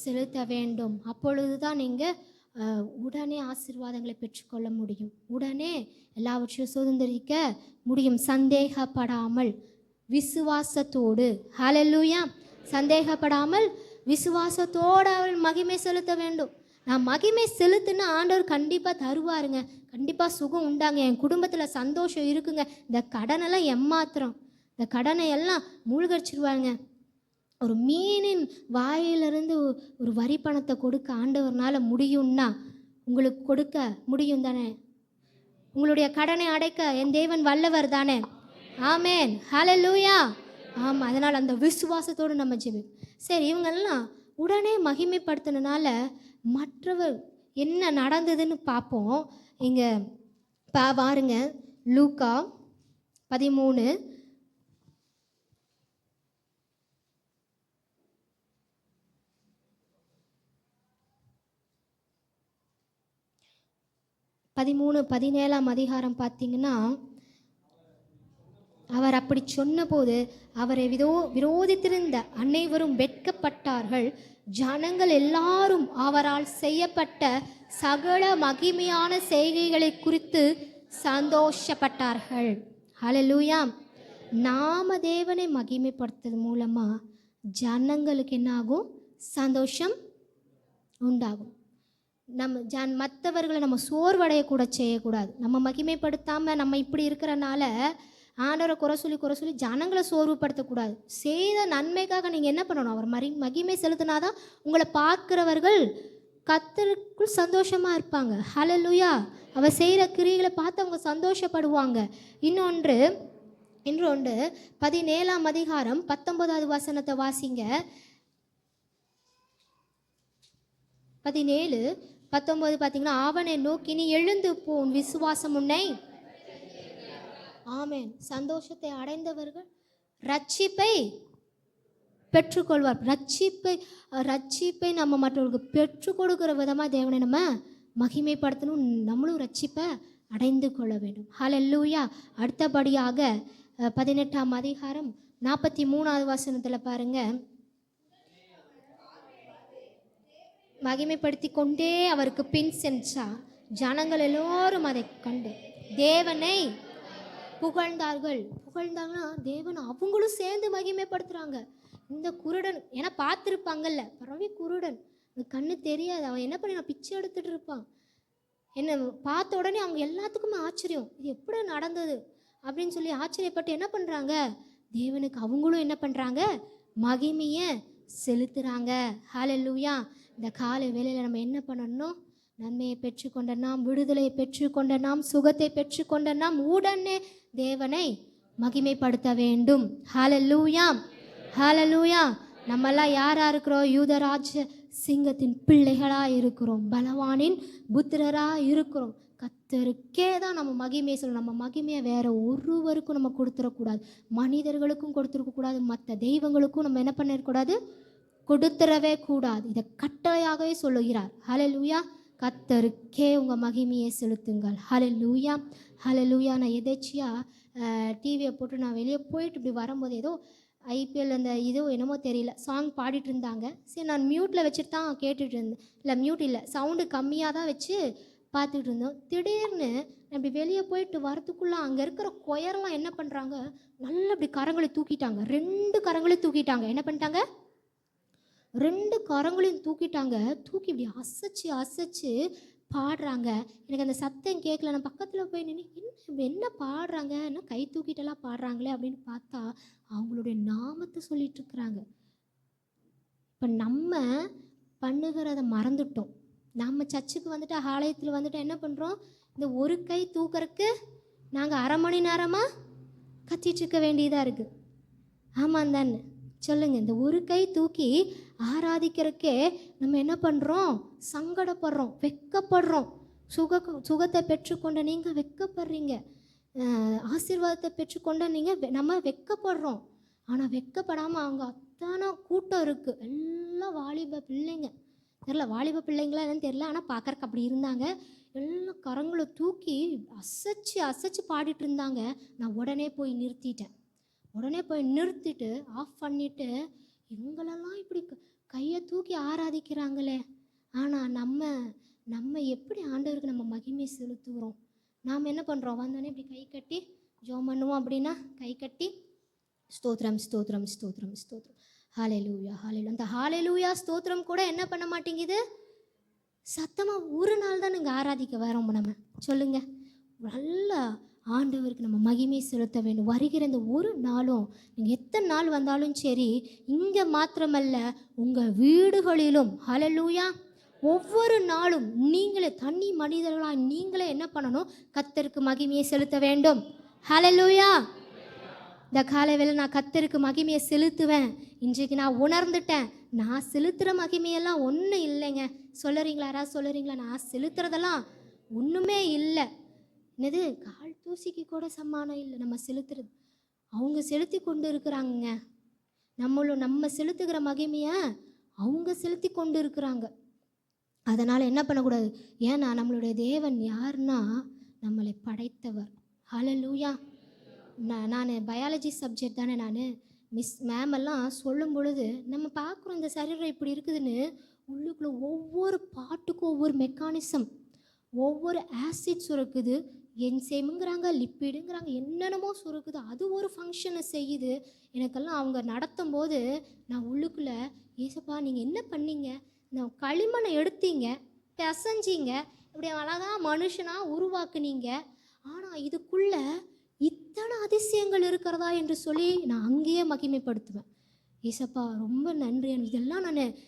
செலுத்த வேண்டும். அப்பொழுது தான் நீங்கள் உடனே ஆசீர்வாதங்களை பெற்றுக்கொள்ள முடியும். உடனே எல்லாவற்றையும் சுதந்திரிக்க முடியும். சந்தேகப்படாமல் விசுவாசத்தோடு. ஹல்லேலூயா. சந்தேகப்படாமல் விசுவாசத்தோடு அவள் மகிமை செலுத்த வேண்டும். நான் மகிமை செலுத்துன்னா ஆண்டவர் கண்டிப்பாக தருவாருங்க. கண்டிப்பாக சுகம் உண்டாங்க. என் குடும்பத்தில் சந்தோஷம் இருக்குங்க. இந்த கடனெல்லாம் எம்மாத்திரம், இந்த கடனை எல்லாம் மூழ்கடிச்சிருவாங்க. ஒரு மீனின் வாயிலிருந்து ஒரு வரி பணத்தை கொடுக்க ஆண்டவர்னால முடியும்னா உங்களுக்கு கொடுக்க முடியும் தானே? உங்களுடைய கடனை அடைக்க என் தேவன் வல்லவர் தானே? ஆமேன், ஹல்லேலூயா. ஆமாம், அதனால் அந்த விசுவாசத்தோடு நம்ம ஜெபிப்போம். சரி, இவங்கெல்லாம் உடனே மகிமைப்படுத்தினால மற்றவர் என்ன நடந்ததுன்னு பார்ப்போம். இங்கே பாருங்க, லூக்கா 13 17 அதிகாரம் பார்த்தீங்கன்னா, அவர் அப்படி சொன்னபோது அவரை விரோதித்திருந்த அனைவரும் வெட்கப்பட்டார்கள். ஜனங்கள் எல்லாரும் அவரால் செய்யப்பட்ட சகல மகிமையான செய்கைகளை குறித்து சந்தோஷப்பட்டார்கள். ஹல்லேலூயா. நாம தேவனை மகிமைப்படுத்துறது மூலமா ஜனங்களுக்கு என்ன ஆகும்? சந்தோஷம் உண்டாகும். மற்றவர்களை நம்ம சோர்வடைய செய்யக்கூடாது. நம்ம மகிமைப்படுத்தாமல் நம்ம இப்படி இருக்கிறனால ஆண்டவரை குறை சொல்லி ஜனங்களை சோர்வுபடுத்தக்கூடாது. செய்த நன்மைக்காக நீங்கள் என்ன பண்ணணும்? அவர் மகிமை செலுத்தினாதான் உங்களை பார்க்குறவர்கள் கர்த்தருக்குள் சந்தோஷமாக இருப்பாங்க. ஹல்லேலூயா. அவர் செய்கிற கிரியைகளை பார்த்து அவங்க சந்தோஷப்படுவாங்க. இன்னொன்று 17 அதிகாரம் 19 வசனத்தை வாசிங்க. 17:19 பார்த்தீங்கன்னா, அவனை நோக்கி நீ எழுந்து போன், விசுவாசம் உன்னை. ஆமேன். சந்தோஷத்தை அடைந்தவர்கள் ரட்சிப்பை பெற்றுக்கொள்வார். ரட்சிப்பை நம்ம மற்றவர்களுக்கு பெற்றுக் கொடுக்கிற விதமாக தேவனை நம்ம மகிமைப்படுத்தணும். நம்மளும் ரட்சிப்பை அடைந்து கொள்ள வேண்டும். ஹல்லேலூயா. அடுத்தபடியாக 18 அதிகாரம் 43 வசனத்தில் பாருங்க, மகிமைப்படுத்தி கொண்டே அவருக்கு பின் சென்றார். ஜனங்கள் எல்லோரும் அதை கண்டு தேவனை புகழ்ந்தாங்கன்னா தேவன் அவங்களும் சேர்ந்து மகிமைப்படுத்துகிறாங்க. இந்த குருடன், ஏன்னா பார்த்துருப்பாங்கல்ல, பரவி குருடன், கண்ணு தெரியாது, அவன் என்ன பண்ணி நான் பிச்சை எடுத்துகிட்டு இருப்பான். என்னை பார்த்த உடனே அவங்க எல்லாத்துக்குமே ஆச்சரியம், இது எப்படி நடந்தது அப்படின்னு சொல்லி ஆச்சரியப்பட்டு என்ன பண்ணுறாங்க? தேவனுக்கு அவங்களும் என்ன பண்ணுறாங்க? மகிமையை செலுத்துகிறாங்க. ஹல்லேலூயா. இந்த காலை வேளையில் நம்ம என்ன பண்ணணும்? நன்மையை பெற்றுக்கொண்ட நாம், விடுதலையை பெற்றுக்கொண்ட நாம், சுகத்தை பெற்றுக்கொண்ட நாம் உடனே தேவனை மகிமைப்படுத்த வேண்டும். ஹல்லேலூயா, ஹல்லேலூயா. நம்மெல்லாம் யாராக இருக்கிறோம்? யூதராஜ சிங்கத்தின் பிள்ளைகளாக இருக்கிறோம், பலவானின் புத்திரராக இருக்கிறோம். கர்த்தருக்கே தான் நம்ம மகிமையை சொல்லணும். நம்ம மகிமையை வேற ஒருவருக்கும் நம்ம கொடுத்துடக்கூடாது. மனிதர்களுக்கும் கொடுத்துருக்கக்கூடாது, மற்ற தெய்வங்களுக்கும் நம்ம என்ன பண்ணிடக்கூடாது? கொடுத்துடவே கூடாது. இதை கட்டளையாகவே சொல்லுகிறார். ஹல்லேலூயா. கர்த்தருக்கே உங்கள் மகிமையை செலுத்துங்கள். ஹல்லேலூயா, ஹல்லேலூயா. நான் எதேச்சியாக டிவியை போட்டு நான் வெளியே போயிட்டு இப்படி வரும்போது ஏதோ ஐபிஎல் அந்த இதோ என்னமோ தெரியல சாங் பாடிட்டு இருந்தாங்க. சரி, நான் மியூட்டில் வச்சுட்டு தான் கேட்டுட்டு இருந்தேன். இல்லை மியூட் இல்லை, சவுண்டு கம்மியாக தான் வச்சு பார்த்துட்டு இருந்தோம். திடீர்னு அப்படி வெளியே போயிட்டு வரத்துக்குள்ளே அங்கே இருக்கிற கொயரெல்லாம் என்ன பண்ணுறாங்க, நல்லா அப்படி கரங்களை தூக்கிட்டாங்க. 2 கரங்களையும் தூக்கிட்டாங்க. என்ன பண்ணிட்டாங்க? 2 கரங்களையும் தூக்கிட்டாங்க. தூக்கி இப்படி அசைச்சு அசைச்சு பாடுறாங்க. எனக்கு அந்த சத்தம் கேட்கல. நான் பக்கத்தில் போய் நின்று என்ன பாடுறாங்க, என்ன கை தூக்கிட்டெல்லாம் பாடுறாங்களே அப்படின்னு பார்த்தா அவங்களுடைய நாமத்தை சொல்லிட்டு இருக்கிறாங்க. இப்போ நம்ம பண்ணுகிறத மறந்துட்டோம். நம்ம சர்ச்சுக்கு வந்துட்டு ஆலயத்தில் வந்துட்டு என்ன பண்ணுறோம், இந்த ஒரு கை தூக்கறக்கு நாங்கள் 1/2 மணி நேரமாக கத்திட்டு இருக்க வேண்டியதாக இருக்குது. ஆமாம் தானே சொல்லுங்கள். இந்த ஒரு கை தூக்கி ஆராதிக்கிறக்கே நம்ம என்ன பண்ணுறோம், சங்கடப்படுறோம், வெட்கப்படுறோம். சுகத்தை பெற்றுக்கொண்ட நீங்கள் வெட்கப்படுறீங்க, ஆசீர்வாதத்தை பெற்றுக்கொண்ட நீங்கள் நம்ம வெட்கப்படுறோம். ஆனால் வெட்கப்படாமல் அவங்க அத்தனை கூட்டம் இருக்குது, எல்லாம் வாலிப பிள்ளைங்க. தெரில வாலிப பிள்ளைங்களா என்னன்னு தெரில, ஆனால் பார்க்குறக்கு அப்படி இருந்தாங்க. எல்லாம் கரங்களை தூக்கி அசைச்சு அசைச்சு பாடிட்டு இருந்தாங்க. நான் உடனே போய் நிறுத்திட்டு ஆஃப் பண்ணிவிட்டு, இவங்களெல்லாம் இப்படி கையை தூக்கி ஆராதிக்கிறாங்களே, ஆனால் நம்ம எப்படி ஆண்டவருக்கு நம்ம மகிமை செலுத்துகிறோம்? நாம் என்ன பண்ணுறோம், வந்தோடனே இப்படி கை கட்டி ஜெபம் பண்ணுவோம். அப்படின்னா கை கட்டி ஸ்தோத்திரம் ஸ்தோத்திரம் ஸ்தோத்திரம் ஸ்தோத்திரம், ஹல்லேலூயா ஹல்லேலூயா. அந்த ஹல்லேலூயா ஸ்தோத்திரம் கூட என்ன பண்ண மாட்டேங்குது, சத்தமாக ஒரு நாள் தான் நீங்கள் ஆராதிக்க வரோம். நம்ம சொல்லுங்கள், நல்லா ஆண்டவருக்கு நம்ம மகிமை செலுத்த வேண்டும். வருகிற இந்த ஒரு நாளும் நீங்கள் எத்தனை நாள் வந்தாலும் சரி, இங்கே மாத்திரமல்ல உங்கள் வீடுகளிலும் ஹல்லேலூயா, ஒவ்வொரு நாளும் நீங்களே தனி மனிதர்களாக நீங்களே என்ன பண்ணணும், கர்த்தருக்கு மகிமையை செலுத்த வேண்டும். ஹல்லேலூயா. இந்த காலைவேளை நான் கர்த்தருக்கு மகிமையை செலுத்துவேன். இன்றைக்கு நான் உணர்ந்துட்டேன், நான் செலுத்துகிற மகிமையெல்லாம் ஒன்றும் இல்லைங்க. சொல்லுறீங்களா? யாராவது சொல்லுறீங்களா? நான் செலுத்துறதெல்லாம் ஒன்றுமே இல்லை. என்னது, கால் தூசிக்கு கூட சமானம் இல்லை நம்ம செலுத்துறது. அவங்க செலுத்தி கொண்டு இருக்கிறாங்க. நம்ம செலுத்துகிற மகிமையை அவங்க செலுத்தி கொண்டு இருக்கிறாங்க. அதனால் என்ன பண்ணக்கூடாது, ஏன்னா நம்மளுடைய தேவன் யாருன்னா நம்மளை படைத்தவர். ஹல்லேலூயா. நான் பயாலஜி சப்ஜெக்ட் தானே. நான் மேமெல்லாம் சொல்லும் பொழுது நம்ம பார்க்குறோம் இந்த சரீரம் இப்படி இருக்குதுன்னு, உள்ளுக்குள்ளே ஒவ்வொரு பாட்டுக்கும் ஒவ்வொரு மெக்கானிசம், ஒவ்வொரு ஆசிட் சுரக்குது, என்சைமுங்கிறாங்க, லிப்பிடுங்கிறாங்க, என்னென்னமோ சுரக்குது. அது ஒரு ஃபங்க்ஷனை செய்யுது. எனக்கெல்லாம் அவங்க நடத்தும் போது நான் உள்ளுக்குள்ளே, ஏசப்பா நீங்கள் என்ன பண்ணீங்க, நான் களிமண்ணை எடுத்தீங்க, பிசைஞ்சிங்க, இப்படி அழகாக மனுஷனாக உருவாக்குனீங்க, ஆனால் இதுக்குள்ளே இத்தனை அதிசயங்கள் இருக்கிறதா என்று சொல்லி நான் அங்கேயே மகிமைப்படுத்துவேன். ஏசப்பா ரொம்ப நன்றி, இதெல்லாம் நான்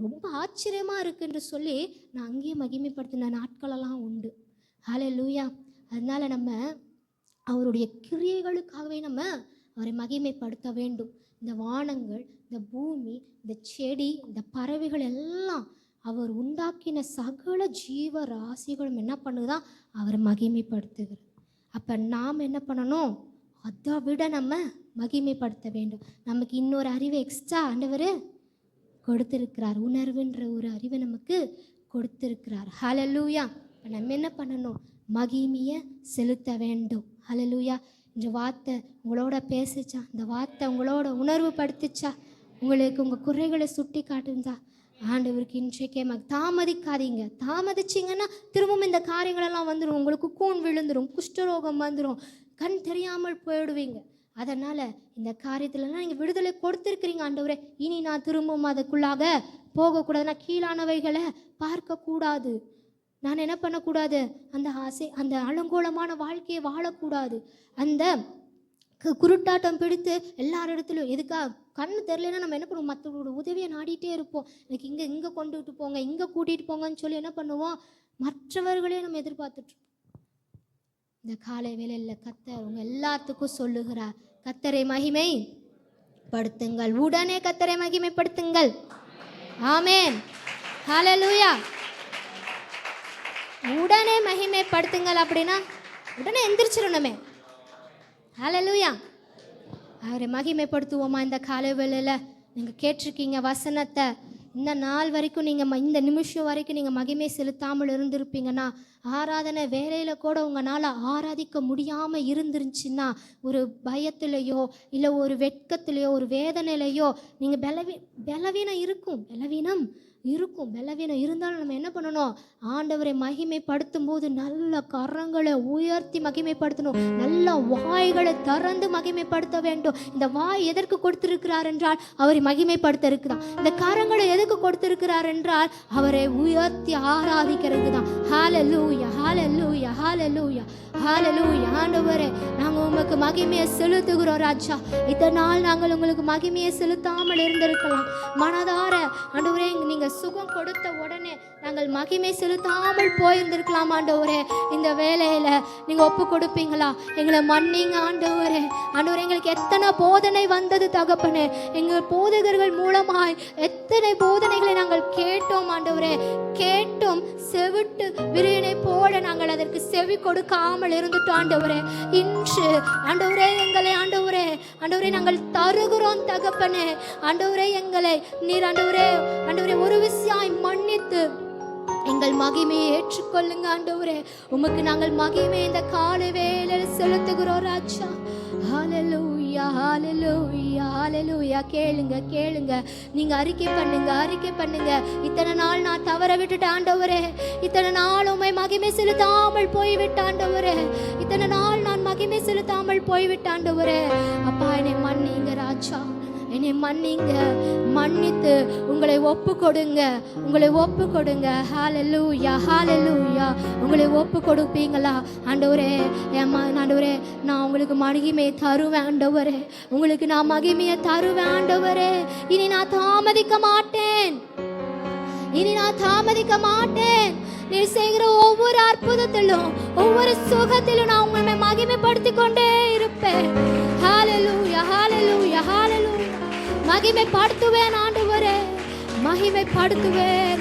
ரொம்ப ஆச்சரியமாக இருக்குன்னு சொல்லி நான் அங்கேயே மகிமைப்படுத்தின நாட்களெல்லாம் உண்டு. ஹல்லேலூயா. அதனால் நம்ம அவருடைய கிரியைகளுக்காகவே நம்ம அவரை மகிமைப்படுத்த வேண்டும். இந்த வானங்கள், இந்த பூமி, இந்த செடி, இந்த பறவைகள் எல்லாம் அவர் உண்டாக்கின சகல ஜீவ ராசிகளும் என்ன பண்ணுதான், அவரை மகிமைப்படுத்துகிறது. அப்போ நாம் என்ன பண்ணணும், அதை விட நம்ம மகிமைப்படுத்த வேண்டும். நமக்கு இன்னொரு அறிவை எக்ஸ்ட்ரா ஆண்டவர் கொடுத்துருக்கிறார். உணர்வுன்ற ஒரு அறிவை நமக்கு கொடுத்துருக்கிறார். ஹல்லேலூயா. இப்போ நம்ம என்ன பண்ணணும், மகிமையை செலுத்த வேண்டும். ஹல்லேலூயா. இந்த வார்த்தை உங்களோட பேசுச்சா, இந்த வார்த்தை உங்களோட உணர்வு படுத்துச்சா, உங்களுக்கு உங்கள் குறைகளை சுட்டி காட்டுந்தா, ஆண்டவருக்கு இன்றைக்கே தாமதிக்காதீங்க. தாமதிச்சிங்கன்னா திரும்பவும் இந்த காரியங்களெல்லாம் வந்துடும். உங்களுக்கு கூன் விழுந்துடும், குஷ்டரோகம் வந்துடும், கண் தெரியாமல் போயிடுவீங்க. அதனால் இந்த காரியத்திலலாம் நீங்கள் விடுதலை கொடுத்துருக்கிறீங்க. ஆண்டவரே, இனி நான் திரும்பவும் அதுக்குள்ளாக போகக்கூடாது, நான் கீழானவைகளை பார்க்கக்கூடாது, நான் என்ன பண்ணக்கூடாது, அந்த ஆசை அந்த அலங்கோலமான வாழ்க்கையை வாழக்கூடாது, அந்த குருட்டாட்டம் பிடித்து எல்லார் இடத்துலையும் எதுக்கா கண்ணு தெரிலன்னா நம்ம என்ன பண்ணுவோம், மற்றவங்களோட உதவியை நாடிட்டே இருப்போம். எனக்கு இங்கே கொண்டுட்டு போங்க, இங்கே கூட்டிகிட்டு போங்கன்னு சொல்லி என்ன பண்ணுவோம், மற்றவர்களே நம்ம எதிர்பார்த்துட்ருப்போம். இந்த காலை வேளையில் கர்த்தர் உங்கள் எல்லாத்துக்கும் சொல்லுகிறார், கர்த்தரை மகிமை படுத்துங்கள், உடனே கர்த்தரை மகிமைப்படுத்துங்கள். ஆமென். ஹல்லேலூயா. உடனே மகிமைப்படுத்துங்கள் அப்படின்னா உடனே எந்திரிச்சிடணுமே. ஹல்லேலூயா. அவரை மகிமைப்படுத்துவோமா? இந்த காலை வேளையில் நீங்கள் கேட்டிருக்கீங்க வசனத்தை, இந்த நாள் வரைக்கும் நீங்கள் இந்த நிமிஷம் வரைக்கும் நீங்கள் மகிமை செலுத்தாமல் இருந்திருப்பீங்கன்னா, ஆராதனை வேலையில் கூட உங்களால் ஆராதிக்க முடியாமல் இருந்துருந்துச்சுன்னா, ஒரு பயத்திலையோ இல்லை ஒரு வெட்கத்திலையோ ஒரு வேதனையிலையோ நீங்கள் பலவீனம் இருந்தாலும் நம்ம என்ன பண்ணணும்? ஆண்டவரை மகிமைப்படுத்தும் போது நல்ல கரங்களை உயர்த்தி மகிமைப்படுத்தணும். நல்ல வாய்களை திறந்து மகிமைப்படுத்த வேண்டும். இந்த வாய் எதற்கு கொடுத்திருக்கிறார் என்றால் அவரை மகிமைப்படுத்த இருக்குதான். இந்த கரங்களை எதற்கு கொடுத்திருக்கிறார் என்றால் அவரை உயர்த்தி ஆராதிக்கிறது தான். ஹல்லேலூயா, ஹல்லேலூயா, ஹல்லேலூயா, ஹல்லேலூயா. ஆண்டவரே, நாங்கள் உங்களுக்கு மகிமையை செலுத்துகிறோம் ராஜா. இத்தனை நாள் நாங்கள் உங்களுக்கு மகிமையை செலுத்தாமல் இருந்திருக்கலாம். மனதார ஆண்டவரே, நீங்கள் சுகம் கொடுத்த உடனே நாங்கள் மகிமை செலுத்தாமல் போயிருந்திருக்கலாம். ஆண்டவரே, இந்த வேலையில நீங்க ஒப்பு கொடுப்பீங்களா? எங்களை மன்னிங்க ஆண்டவரே. ஆண்டவரே, எங்களுக்கு எத்தனை போதனை வந்தது தகப்பனே. எங்கள் போதகர்கள் மூலமாய் எத்தனை போதனைகளை நாங்கள் கேட்டோம் ஆண்டவரே. கேட்டும் செவிட்டு விரியனை போல நாங்கள் அதற்கு செவி கொடுக்காமல் இருந்துட்டோம் ஆண்டவரே. இன்று ஆண்டவரே எங்களை ஆண்டவரே நாங்கள் தருகிறோம் தகப்பனே. ஆண்டவரே, எங்களை நீர் ஆண்டவரே ஒரு விஷயம் மன்னித்து எங்கள் மகிமையை ஏற்றுக்கொள்ளுங்க ஆண்டவரே. உமக்கு நாங்கள் மகிமை இந்த காலை வேளையில் செலுத்துகிறோம் ராஜா. ஹல்லேலூயா, ஹல்லேலூயா, ஹல்லேலூயா. கேளுங்க, நீங்க அறிக்கை பண்ணுங்க. இத்தனை நாள் நான் தவற விட்டுட்டேன் ஆண்டவரே. இத்தனை நாள் உம்மை மகிமை செலுத்தாமல் போய்விட்ட ஆண்டவரே. இத்தனை நாள் நான் மகிமை செலுத்தாமல் போய்விட்ட ஆண்டவரே. அப்பா, என்னை மன்னிங்க ராஜா, என்னை மன்னித்து உங்களை ஒப்பு கொடுங்க. ஹல்லேலூயா, ஹல்லேலூயா. உங்களை ஒப்பு கொடுப்பீங்களா ஆண்டவரே? ஆண்டவரே, நான் உங்களுக்கு மகிமையை தருவேன் ஆண்டவரே. உங்களுக்கு நான் மகிமையை தருவேன் ஆண்டவரே. இனி நான் தாமதிக்க மாட்டேன். நீ செய்கிற ஒவ்வொரு அற்புதத்திலும் ஒவ்வொரு சுகத்திலும் நான் உங்களை மகிமைப்படுத்தி கொண்டே இருப்பேன். ஹல்லேலூயா, ஹல்லேலூயா, ஹல்லேலூயா. மகிமைப்படுத்துவேன் ஆண்டவரே, மகிமைப்படுத்துவேன்.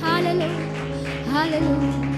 ஹல்லேலூயா, ஹல்லேலூயா.